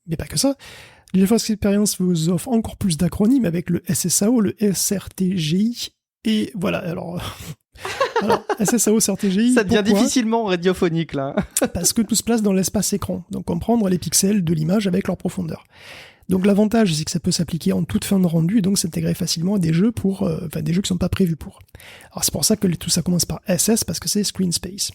Speaker 2: mais pas que ça. GeForce Experience vous offre encore plus d'acronymes avec le SSAO, le SRTGI, et voilà, alors SSAO, SRTGI...
Speaker 5: Ça devient difficilement radiophonique, là.
Speaker 2: Parce que tout se place dans l'espace écran, donc comprendre les pixels de l'image avec leur profondeur. Donc l'avantage, c'est que ça peut s'appliquer en toute fin de rendu, et donc s'intégrer facilement à des jeux des jeux qui sont pas prévus pour. Alors c'est pour ça que tout ça commence par SS, parce que c'est Screen Space.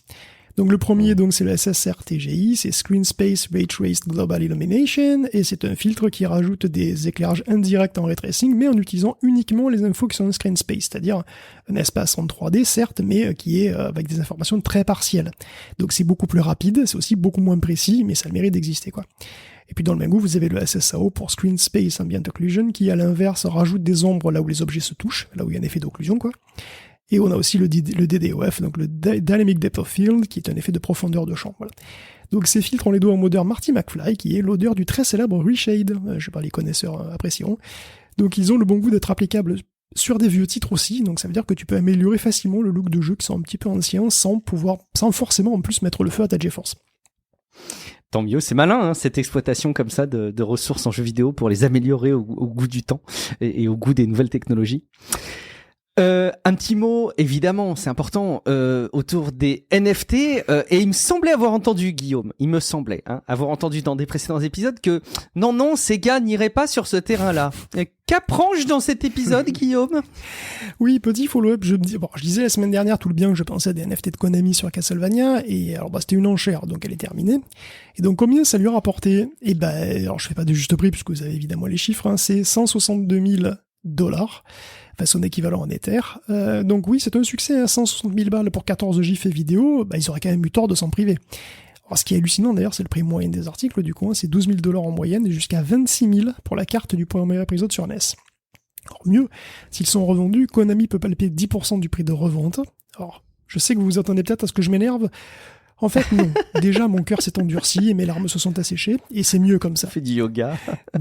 Speaker 2: Donc le premier, donc, c'est le SSR-TGI, c'est Screen Space Ray Traced Global Illumination, et c'est un filtre qui rajoute des éclairages indirects en ray tracing, mais en utilisant uniquement les infos qui sont en screen space, c'est-à-dire un espace en 3D, certes, mais qui est avec des informations très partielles. Donc c'est beaucoup plus rapide, c'est aussi beaucoup moins précis, mais ça a le mérite d'exister, quoi. Et puis dans le même goût, vous avez le SSAO pour Screen Space Ambient Occlusion, qui à l'inverse rajoute des ombres là où les objets se touchent, là où il y a un effet d'occlusion, quoi. Et on a aussi le DDoF, donc le Dynamic Depth of Field, qui est un effet de profondeur de champ. Voilà. Donc ces filtres, on les doit au modeur Marty McFly, qui est l'odeur du très célèbre Reshade. Je sais pas, les connaisseurs apprécieront. Donc ils ont le bon goût d'être applicables sur des vieux titres aussi, donc ça veut dire que tu peux améliorer facilement le look de jeux qui sont un petit peu anciens sans forcément en plus mettre le feu à ta GeForce.
Speaker 5: Tant mieux, c'est malin, hein, cette exploitation comme ça de ressources en jeux vidéo pour les améliorer au goût du temps et au goût des nouvelles technologies. Un petit mot, évidemment, c'est important, autour des NFT, et il me semblait avoir entendu, Guillaume, avoir entendu dans des précédents épisodes que non, Sega n'irait pas sur ce terrain-là. Qu'apprends-je dans cet épisode, Guillaume?
Speaker 2: Oui, petit follow-up, je disais la semaine dernière tout le bien que je pensais des NFT de Konami sur Castlevania, et alors c'était une enchère, donc elle est terminée. Et donc combien ça lui a rapporté? Et alors je fais pas de juste prix, puisque vous avez évidemment les chiffres, hein, c'est $162 000. Enfin, son équivalent en Ether. Donc oui, c'est un succès, à 160 000 balles pour 14 gifs et vidéos, ils auraient quand même eu tort de s'en priver. Alors ce qui est hallucinant d'ailleurs, c'est le prix moyen des articles, du coup, hein, c'est $12 000 en moyenne, et jusqu'à 26 000 pour la carte du premier épisode sur NES. Alors mieux, s'ils sont revendus, Konami peut palper 10% du prix de revente. Alors, je sais que vous vous attendez peut-être à ce que je m'énerve. En fait, non. Déjà, mon cœur s'est endurci et mes larmes se sont asséchées, et c'est mieux comme ça.
Speaker 5: Fait du yoga.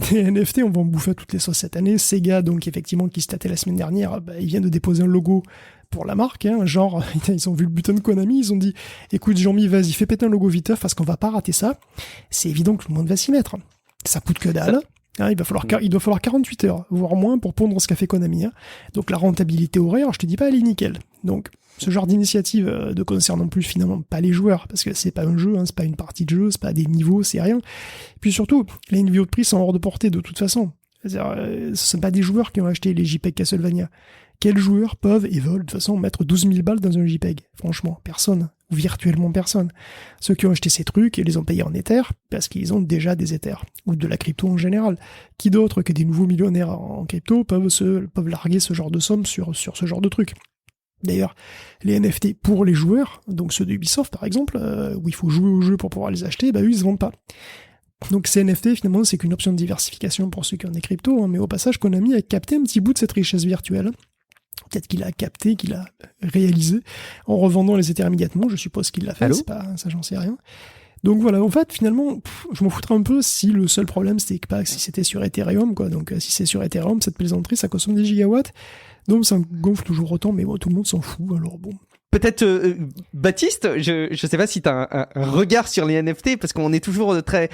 Speaker 2: Des NFT, on va en bouffer à toutes les sauces cette année. Sega, donc, effectivement, qui se tâtait la semaine dernière, il vient de déposer un logo pour la marque, hein, genre, ils ont vu le butin de Konami, ils ont dit, écoute, Jean-Mi, vas-y, fais péter un logo viteuf, parce qu'on va pas rater ça. C'est évident que tout le monde va s'y mettre. Ça coûte que dalle. Hein, il doit falloir 48 heures, voire moins, pour pondre ce qu'a fait Konami. Hein. Donc la rentabilité horaire, je te dis pas, elle est nickel. Donc ce genre d'initiative ne concerne non plus finalement pas les joueurs, parce que c'est pas un jeu, hein, c'est pas une partie de jeu, c'est pas des niveaux, c'est rien. Et puis surtout, les niveaux de prix sont hors de portée de toute façon. C'est-à-dire, ce sont pas des joueurs qui ont acheté les JPEG Castlevania. Quels joueurs peuvent et veulent de toute façon mettre 12 000 balles dans un JPEG? Franchement, personne. Ou virtuellement personne. Ceux qui ont acheté ces trucs et les ont payés en Ether, parce qu'ils ont déjà des Ethers, ou de la crypto en général. Qui d'autre que des nouveaux millionnaires en crypto peuvent larguer ce genre de somme sur ce genre de trucs? D'ailleurs, les NFT pour les joueurs, donc ceux de Ubisoft par exemple, où il faut jouer au jeu pour pouvoir les acheter, eux ils se vendent pas. Donc ces NFT finalement c'est qu'une option de diversification pour ceux qui ont des cryptos, hein, mais au passage Konami a capté un petit bout de cette richesse virtuelle. Peut-être qu'il a capté, qu'il a réalisé en revendant les Ethers immédiatement, je suppose qu'il l'a fait, c'est pas, ça j'en sais rien. Donc voilà, en fait finalement, je m'en foutrais un peu si le seul problème c'était pas si c'était sur Ethereum, quoi. Donc si c'est sur Ethereum, cette plaisanterie ça consomme des gigawatts, donc ça gonfle toujours autant, mais bon, tout le monde s'en fout, alors bon.
Speaker 5: Peut-être Baptiste, je sais pas si tu as un regard sur les NFT, parce qu'on est toujours très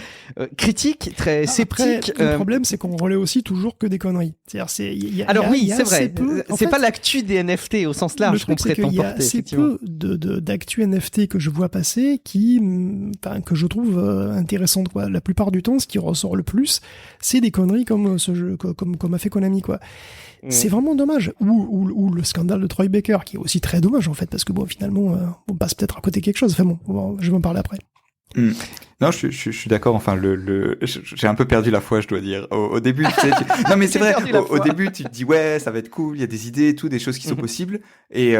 Speaker 5: critique, très sceptique.
Speaker 2: Après, le problème c'est qu'on relaie aussi toujours que des conneries. C'est-à-dire
Speaker 5: alors oui, c'est vrai. C'est pas l'actu des NFT au sens large qu'on prétend porter. Il y a
Speaker 2: assez peu d'actu NFT que je vois passer que je trouve intéressantes, quoi. La plupart du temps, ce qui ressort le plus, c'est des conneries comme ce jeu, comme a fait Konami, quoi. C'est vraiment dommage. Ou le scandale de Troy Baker, qui est aussi très dommage en fait, parce que bon, finalement, on passe peut-être à côté de quelque chose. Enfin bon, je vais en parler après.
Speaker 3: Non, je suis d'accord. Enfin, j'ai un peu perdu la foi, je dois dire. Au début, non, mais c'est vrai. Au début, tu te dis ouais, ça va être cool. Il y a des idées, des choses qui sont possibles. Et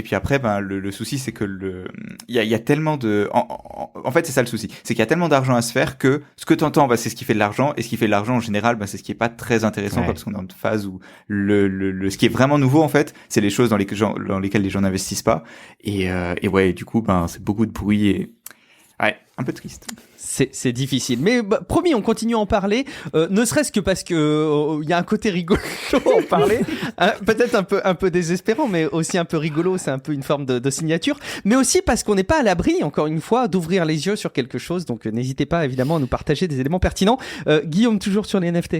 Speaker 3: puis après, le souci, c'est que il y a tellement de. En fait, c'est ça le souci, c'est qu'il y a tellement d'argent à se faire que ce que t'entends, c'est ce qui fait de l'argent, et ce qui fait de l'argent en général, c'est ce qui est pas très intéressant, parce qu'on est dans une phase où ce qui est vraiment nouveau en fait, c'est les choses dans lesquelles les gens n'investissent pas. Et ouais, du coup, c'est beaucoup de bruit et. Ouais, un peu triste.
Speaker 5: C'est difficile, mais promis, on continue à en parler, ne serait-ce que parce que il y a un côté rigolo à en parler, peut-être un peu désespérant, mais aussi un peu rigolo. C'est un peu une forme de signature, mais aussi parce qu'on n'est pas à l'abri, encore une fois, d'ouvrir les yeux sur quelque chose. Donc n'hésitez pas évidemment à nous partager des éléments pertinents. Guillaume, toujours sur les NFT.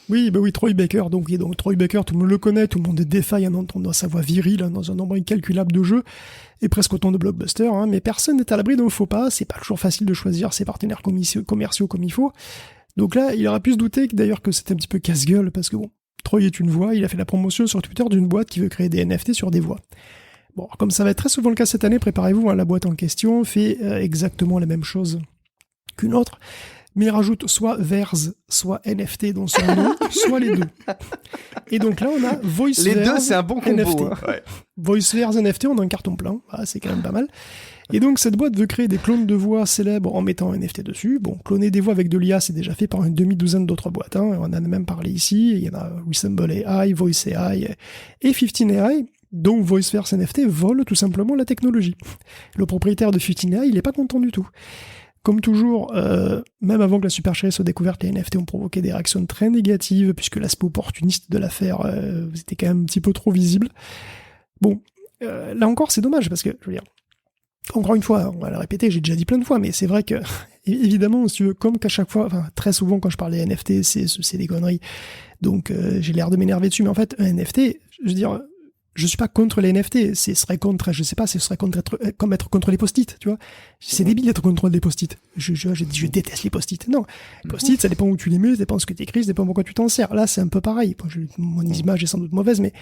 Speaker 2: Oui, Troy Baker. Donc Troy Baker, tout le monde le connaît, tout le monde défaille en entendant sa voix virile dans un nombre incalculable de jeux, et presque autant de blockbusters, hein, mais personne n'est à l'abri d'un faux pas. C'est pas toujours facile de choisir ses partenaires commerciaux comme il faut. Donc là, il aurait pu se douter d'ailleurs que c'était un petit peu casse-gueule, parce que bon, Troy est une voix, il a fait la promotion sur Twitter d'une boîte qui veut créer des NFT sur des voix. Bon, comme ça va être très souvent le cas cette année, préparez-vous, hein, la boîte en question fait exactement la même chose qu'une autre, mais il rajoute soit VERS, soit NFT dans son nom, soit les deux. Et donc là, on a VoiceVerse.
Speaker 1: Les deux, c'est un bon combo.
Speaker 2: NFT.
Speaker 1: Hein.
Speaker 3: Ouais.
Speaker 2: VoiceVerse NFT, on a un carton plein. Ah, c'est quand même pas mal. Et donc, cette boîte veut créer des clones de voix célèbres en mettant un NFT dessus. Bon, cloner des voix avec de l'IA, c'est déjà fait par une demi-douzaine d'autres boîtes. Hein. On en a même parlé ici. Il y en a Resemble AI, Voice AI et 15 AI. Donc, VoiceVerse NFT vole tout simplement la technologie. Le propriétaire de 15 AI, il n'est pas content du tout. Comme toujours, même avant que la supercherie soit découverte, les NFT ont provoqué des réactions très négatives, puisque l'aspect opportuniste de l'affaire était quand même un petit peu trop visible. Bon, là encore, c'est dommage, parce que, je veux dire, encore une fois, on va le répéter, j'ai déjà dit plein de fois, mais c'est vrai que, évidemment, si tu veux, comme qu'à chaque fois, enfin, très souvent quand je parle des NFT, c'est des conneries, donc j'ai l'air de m'énerver dessus, mais en fait, un NFT, je veux dire, je suis pas contre les NFT, ce serait contre, je sais pas, ce serait contre comme être contre les post-it, tu vois. C'est débile d'être contre les post-it. Je déteste les post-it. Non. Les post-it, ça dépend où tu les mets, ça dépend de ce que tu écris, ça dépend pourquoi tu t'en sers. Là, c'est un peu pareil. Bon, mon image est sans doute mauvaise, mais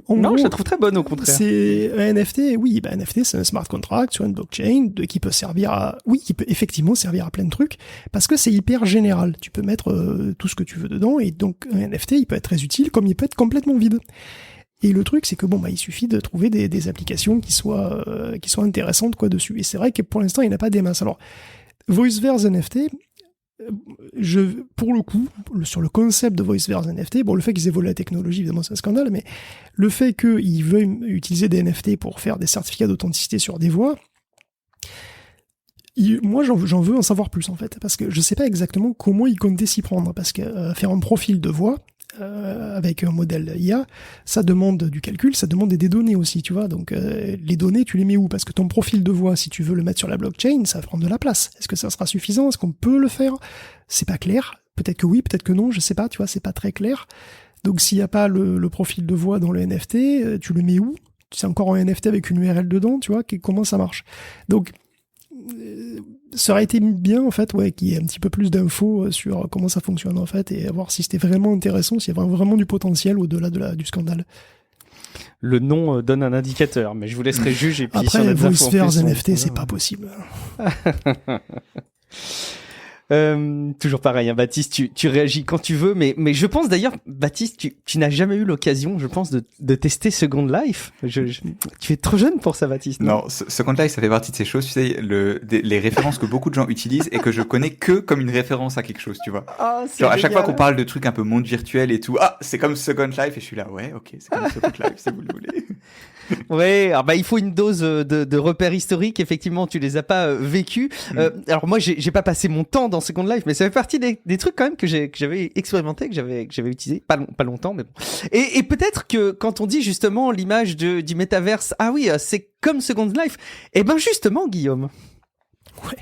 Speaker 1: Non, je la trouve très bonne au contraire.
Speaker 2: C'est un NFT, oui, un NFT, c'est un smart contract sur une blockchain qui peut servir à, oui, qui peut effectivement servir à plein de trucs, parce que c'est hyper général. Tu peux mettre tout ce que tu veux dedans, et donc un NFT, il peut être très utile, comme il peut être complètement vide. Et le truc, c'est que il suffit de trouver des applications qui soient intéressantes quoi dessus. Et c'est vrai que pour l'instant, il n'y en a pas des masses. Alors, VoiceVerse NFT, pour le coup, sur le concept de VoiceVerse NFT, le fait qu'ils évoluent la technologie, évidemment, c'est un scandale, mais le fait qu'ils veuillent utiliser des NFT pour faire des certificats d'authenticité sur des voix, moi, j'en veux en savoir plus, en fait, parce que je sais pas exactement comment ils comptaient s'y prendre, parce que faire un profil de voix, avec un modèle IA, ça demande du calcul, ça demande des données aussi, tu vois. Donc les données, tu les mets où? Parce que ton profil de voix, si tu veux le mettre sur la blockchain, ça va prendre de la place. Est-ce que ça sera suffisant? Est-ce qu'on peut le faire? C'est pas clair. Peut-être que oui, peut-être que non, je sais pas, tu vois, c'est pas très clair. Donc s'il n'y a pas le profil de voix dans le NFT, tu le mets où? C'est encore un NFT avec une URL dedans, tu vois, comment ça marche? Donc ça aurait été bien en fait qu'il y ait un petit peu plus d'infos sur comment ça fonctionne en fait et voir si c'était vraiment intéressant, s'il y avait vraiment du potentiel au-delà du scandale.
Speaker 5: Le nom donne un indicateur, mais je vous laisserai juger. Puis
Speaker 2: après, VoiceVerse NFT, c'est pas possible.
Speaker 5: Toujours pareil, hein, Baptiste, tu réagis quand tu veux, mais je pense d'ailleurs, Baptiste, tu n'as jamais eu l'occasion, je pense, de tester Second Life. Tu es trop jeune pour ça, Baptiste.
Speaker 3: Non, Second Life, ça fait partie de ces choses, tu sais, les références que beaucoup de gens utilisent et que je connais que comme une référence à quelque chose, tu vois.
Speaker 1: Ah,
Speaker 3: genre, à chaque fois qu'on parle de trucs un peu monde virtuel et tout, c'est comme Second Life, et je suis là, ouais, ok, c'est comme Second Life, si vous le voulez.
Speaker 1: Ouais, alors il faut une dose de repères historiques. Effectivement, tu les as pas vécus. Alors moi, j'ai pas passé mon temps dans Second Life, mais ça fait partie des trucs quand même que j'avais expérimenté, que j'avais utilisé, pas longtemps, mais bon. Et peut-être que quand on dit justement l'image du métaverse, ah oui, c'est comme Second Life. Eh ben justement, Guillaume.
Speaker 2: Ouais.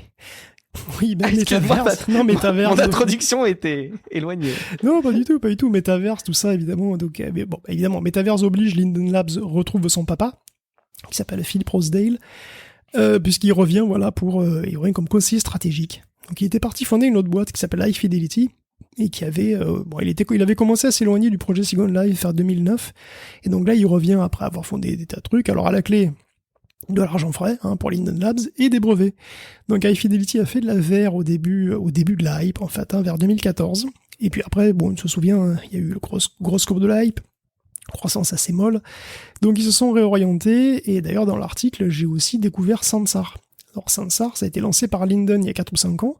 Speaker 2: Oui, métaverse. Non, métaverse.
Speaker 1: Mon introduction était éloignée.
Speaker 2: Non, pas du tout. Métaverse, tout ça, évidemment. Donc, évidemment, métaverse oblige. Linden Labs retrouve son papa, qui s'appelle Philip Rosedale, puisqu'il revient, il revient comme conseiller stratégique. Donc, il était parti fonder une autre boîte qui s'appelle High Fidelity, et qui avait, il avait commencé à s'éloigner du projet Second Life vers 2009. Et donc là, il revient après avoir fondé des tas de trucs. Alors, à la clé, de l'argent frais pour Linden Labs et des brevets. Donc High Fidelity a fait de la VR au début de la hype en fait, vers 2014. Et puis après, on se souvient, il y a eu le grosse courbe de la hype, croissance assez molle. Donc ils se sont réorientés et d'ailleurs dans l'article, j'ai aussi découvert Sansar. Alors Sansar, ça a été lancé par Linden il y a 4 ou 5 ans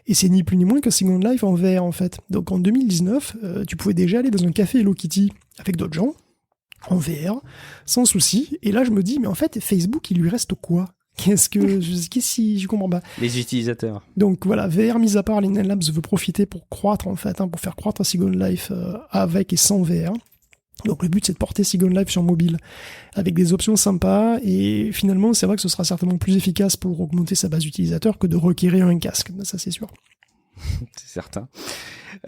Speaker 2: et c'est ni plus ni moins que Second Life en VR en fait. Donc en 2019, tu pouvais déjà aller dans un café Hello Kitty avec d'autres gens en VR, sans souci. Et là, je me dis, mais en fait, Facebook, il lui reste quoi? Je comprends pas.
Speaker 5: Les utilisateurs.
Speaker 2: Donc voilà, VR mis à part, Linden Labs veut profiter pour croître en fait, pour faire croître Second Life avec et sans VR. Donc le but c'est de porter Second Life sur mobile avec des options sympas et finalement c'est vrai que ce sera certainement plus efficace pour augmenter sa base d'utilisateurs que de requérir un casque, ça c'est sûr.
Speaker 5: C'est certain.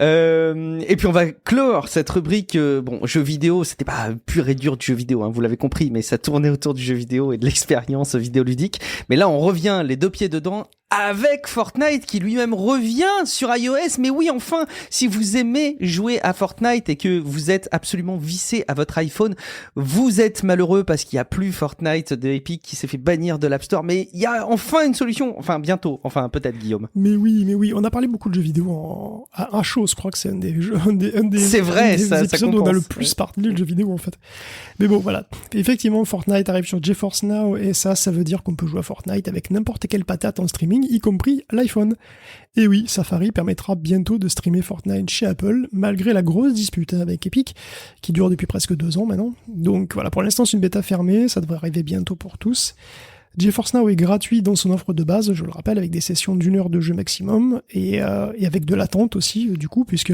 Speaker 5: Et puis on va clore cette rubrique. Jeux vidéo, c'était pas pur et dur du jeu vidéo, hein, vous l'avez compris, mais ça tournait autour du jeu vidéo et de l'expérience vidéoludique. Mais là, on revient les deux pieds dedans
Speaker 1: avec Fortnite qui lui-même revient sur iOS. Mais oui, enfin, si vous aimez jouer à Fortnite et que vous êtes absolument vissé à votre iPhone, vous êtes malheureux parce qu'il y a plus Fortnite de Epic qui s'est fait bannir de l'App Store. Mais il y a enfin une solution, enfin bientôt, enfin peut-être Guillaume.
Speaker 2: Mais oui, on a parlé beaucoup de jeux vidéo à chaud, je crois que c'est un des
Speaker 1: C'est vrai,
Speaker 2: un des
Speaker 1: ça
Speaker 2: épisodes où on a le
Speaker 1: compense.
Speaker 2: plus parlé de jeux vidéo en fait. Mais bon, voilà. Effectivement, Fortnite arrive sur GeForce Now et ça veut dire qu'on peut jouer à Fortnite avec n'importe quelle patate en streaming, y compris l'iPhone. Et oui, Safari permettra bientôt de streamer Fortnite chez Apple, malgré la grosse dispute avec Epic, qui dure depuis presque 2 ans maintenant. Donc voilà, pour l'instant c'est une bêta fermée, ça devrait arriver bientôt pour tous. GeForce Now est gratuit dans son offre de base, je le rappelle, avec des sessions d'1 heure de jeu maximum, et avec de l'attente aussi, du coup, puisque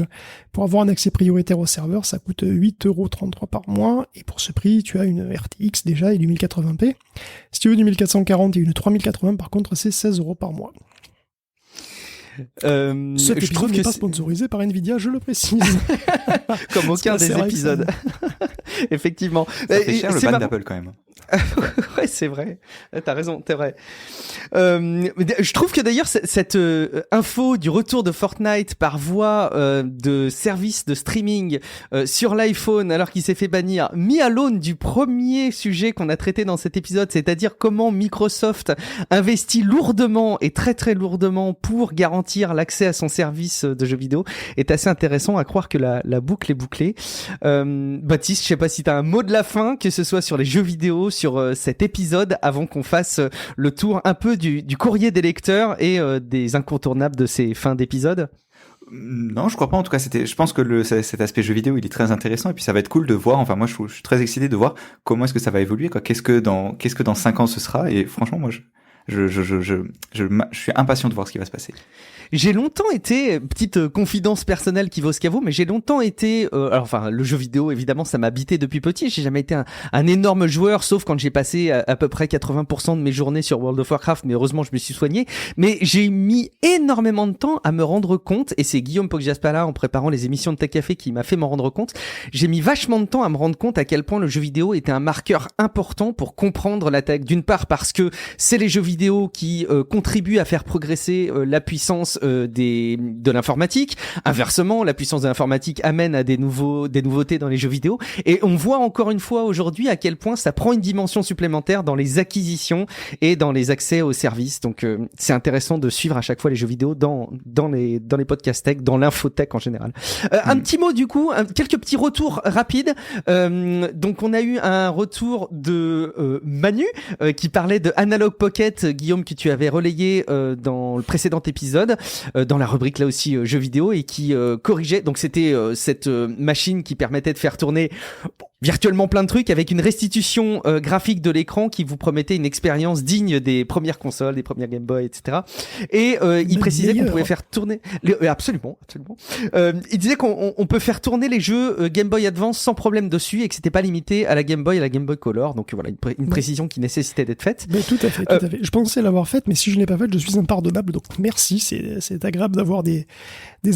Speaker 2: pour avoir un accès prioritaire au serveur, ça coûte 8,33€ par mois, et pour ce prix, tu as une RTX déjà et du 1080p. Si tu veux du 1440 et une 3080, par contre, c'est 16€ par mois. Cet
Speaker 1: Je trouve
Speaker 2: épisode n'est
Speaker 1: que
Speaker 2: pas
Speaker 1: c'est-
Speaker 2: sponsorisé par Nvidia, je le précise.
Speaker 1: comme aucun
Speaker 2: Parce que
Speaker 1: des
Speaker 2: c'est vrai que
Speaker 1: épisodes. Effectivement.
Speaker 3: Ça fait
Speaker 1: Et
Speaker 3: cher le
Speaker 1: c'est
Speaker 3: ban
Speaker 1: marrant.
Speaker 3: d'Apple quand même.
Speaker 1: Ouais, c'est vrai. T'as raison, c'est vrai. Je trouve que d'ailleurs cette info du retour de Fortnite par voie de service de streaming sur l'iPhone alors qu'il s'est fait bannir, mis à l'aune du premier sujet qu'on a traité dans cet épisode, c'est-à-dire comment Microsoft investit lourdement et très très lourdement pour garantir l'accès à son service de jeux vidéo, est assez intéressant, à croire que la boucle est bouclée. Baptiste, je sais pas si t'as un mot de la fin, que ce soit sur les jeux vidéo, sur cet épisode, avant qu'on fasse le tour un peu du courrier des lecteurs et des incontournables de ces fins d'épisode.
Speaker 3: Non, je crois pas. En tout cas, je pense que cet aspect jeu vidéo, il est très intéressant. Et puis, ça va être cool de voir. Enfin, moi, je suis très excité de voir comment est-ce que ça va évoluer, quoi. Qu'est-ce que dans 5 ans ce sera. Et franchement, moi, je suis impatient de voir ce qui va se passer.
Speaker 1: J'ai longtemps été, petite confidence personnelle qui vaut ce qu'elle vaut, mais j'ai longtemps été, alors enfin le jeu vidéo évidemment ça m'a habité depuis petit, j'ai jamais été un énorme joueur, sauf quand j'ai passé à peu près 80% de mes journées sur World of Warcraft, mais heureusement je me suis soigné, mais j'ai mis énormément de temps à me rendre compte, et c'est Guillaume Poggiaspala en préparant les émissions de Tech Café qui m'a fait m'en rendre compte, j'ai mis vachement de temps à me rendre compte à quel point le jeu vidéo était un marqueur important pour comprendre la tech, d'une part parce que c'est les jeux vidéo qui contribuent à faire progresser la puissance de l'informatique. Inversement, la puissance de l'informatique amène à des nouveautés dans les jeux vidéo. Et on voit encore une fois aujourd'hui à quel point ça prend une dimension supplémentaire dans les acquisitions et dans les accès aux services. Donc c'est intéressant de suivre à chaque fois les jeux vidéo dans les podcasts tech, dans l'infotech en général. Un petit mot du coup, quelques petits retours rapides. Donc on a eu un retour de Manu qui parlait de Analog Pocket, Guillaume, que tu avais relayé dans le précédent épisode, dans la rubrique là aussi jeux vidéo, et qui corrigeait, donc c'était cette machine qui permettait de faire tourner virtuellement plein de trucs avec une restitution graphique de l'écran qui vous promettait une expérience digne des premières consoles, des premières Game Boy, etc. Et il précisait qu'on pouvait faire tourner absolument. Il disait qu'on peut faire tourner les jeux Game Boy Advance sans problème dessus et que c'était pas limité à la Game Boy et à la Game Boy Color. Donc voilà, une précision qui nécessitait d'être faite.
Speaker 2: Mais tout à fait. Je pensais l'avoir faite, mais si je ne l'ai pas faite, je suis impardonnable. Donc merci, c'est agréable d'avoir des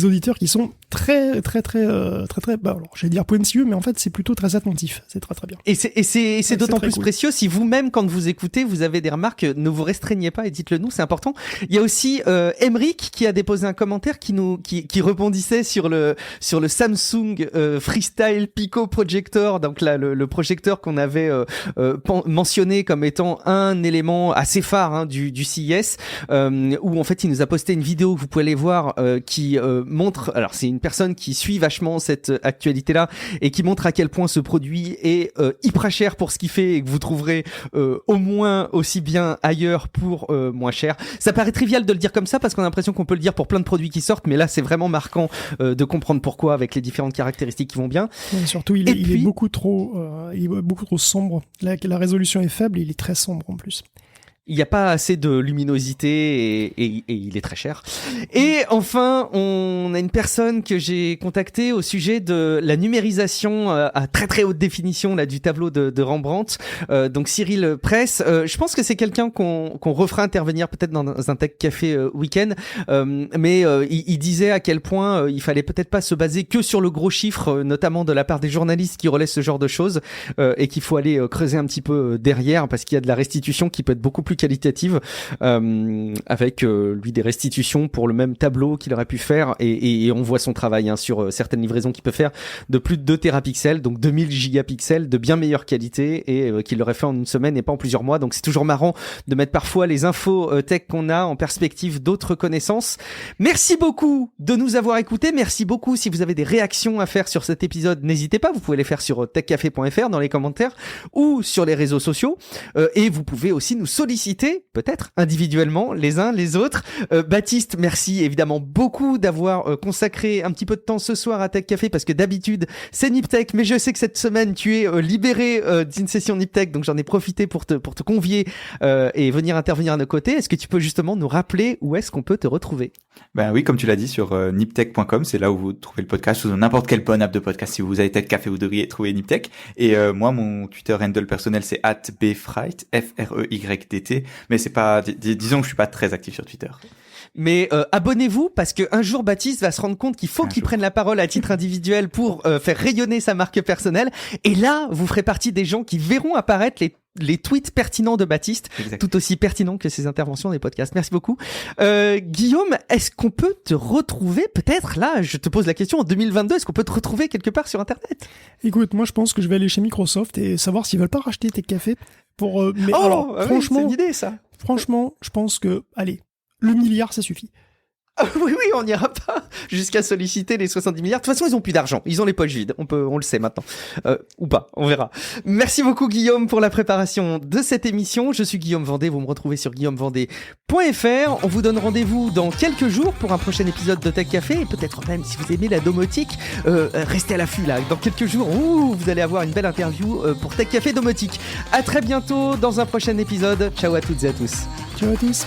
Speaker 2: auditeurs qui sont très, bah, alors, j'allais dire pointilleux, mais en fait, c'est plutôt très attentif. C'est très, très bien.
Speaker 1: Et c'est d'autant
Speaker 2: très
Speaker 1: plus
Speaker 2: cool.
Speaker 1: précieux si vous-même, quand vous écoutez, vous avez des remarques, ne vous restreignez pas et dites-le nous, c'est important. Il y a aussi Emric qui a déposé un commentaire qui rebondissait sur le Samsung Freestyle Pico Projector, donc là le projecteur qu'on avait mentionné comme étant un élément assez phare du CES, où en fait il nous a posté une vidéo que vous pouvez aller voir qui montre, alors c'est une personne qui suit vachement cette actualité-là et qui montre à quel point ce produit est hyper cher pour ce qu'il fait et que vous trouverez au moins aussi bien ailleurs pour moins cher. Ça paraît trivial de le dire comme ça parce qu'on a l'impression qu'on peut le dire pour plein de produits qui sortent, mais là c'est vraiment marquant de comprendre pourquoi avec les différentes caractéristiques qui vont bien.
Speaker 2: Et surtout, il est beaucoup trop sombre. La résolution est faible, il est très sombre en plus.
Speaker 1: Il n'y a pas assez de luminosité et il est très cher. Et enfin, on a une personne que j'ai contactée au sujet de la numérisation à très très haute définition là du tableau de Rembrandt. Donc Cyril Press, je pense que c'est quelqu'un qu'on refera intervenir peut-être dans un Tech Café week-end. Mais il disait à quel point il fallait peut-être pas se baser que sur le gros chiffre, notamment de la part des journalistes qui relaient ce genre de choses, et qu'il faut aller creuser un petit peu derrière parce qu'il y a de la restitution qui peut être beaucoup plus
Speaker 5: qualitative, avec lui des restitutions pour le même tableau qu'il aurait pu faire, et on voit son travail sur certaines livraisons qu'il peut faire de plus de 2 térapixels, donc 2000 gigapixels de bien meilleure qualité, et qu'il l'aurait fait en une semaine et pas en plusieurs mois. Donc c'est toujours marrant de mettre parfois les infos tech qu'on a en perspective d'autres connaissances. Merci beaucoup de nous avoir écoutés. Merci beaucoup. Si vous avez des réactions à faire sur cet épisode, n'hésitez pas. Vous pouvez les faire sur techcafé.fr dans les commentaires ou sur les réseaux sociaux. Et vous pouvez aussi nous solliciter, peut-être individuellement, les uns les autres. Baptiste, merci évidemment beaucoup d'avoir consacré un petit peu de temps ce soir à Tech Café, parce que d'habitude c'est Niptech, mais je sais que cette semaine tu es libéré d'une session Niptech, donc j'en ai profité pour te convier et venir intervenir à nos côtés. Est-ce que tu peux justement nous rappeler où est-ce qu'on peut te retrouver?
Speaker 3: Ben oui, comme tu l'as dit, sur niptech.com, c'est là où vous trouvez le podcast, ou n'importe quelle bonne app de podcast. Si vous avez Tech Café, vous devriez trouver Niptech. Et moi, mon Twitter handle personnel, c'est @bfreydt, F-R-E-Y-D-T. Mais c'est pas, disons que je suis pas très actif sur Twitter.
Speaker 1: Mais abonnez-vous, parce que un jour Baptiste va se rendre compte qu'il faut qu'il prenne la parole à titre individuel pour faire rayonner sa marque personnelle. Et là, vous ferez partie des gens qui verront apparaître les tweets pertinents de Baptiste, tout aussi pertinents que ses interventions des podcasts. Merci beaucoup. Guillaume, est-ce qu'on peut te retrouver, peut-être, là, je te pose la question, en 2022, est-ce qu'on peut te retrouver quelque part sur Internet?
Speaker 2: Écoute, moi je pense que je vais aller chez Microsoft et savoir s'ils veulent pas racheter Tech Café pour... mais
Speaker 1: franchement, c'est une idée, ça.
Speaker 2: Franchement, je pense que, allez, le milliard, ça suffit.
Speaker 1: Oui, on n'ira pas jusqu'à solliciter les 70 milliards. De toute façon, ils ont plus d'argent. Ils ont les poches vides. On le sait maintenant. Ou pas, on verra. Merci beaucoup, Guillaume, pour la préparation de cette émission. Je suis Guillaume Vendée. Vous me retrouvez sur guillaumevendée.fr. On vous donne rendez-vous dans quelques jours pour un prochain épisode de Tech Café. Et peut-être même, si vous aimez la domotique, restez à l'affût, là. Dans quelques jours, vous allez avoir une belle interview pour Tech Café Domotique. À très bientôt dans un prochain épisode. Ciao à toutes et à tous.
Speaker 2: Ciao à tous.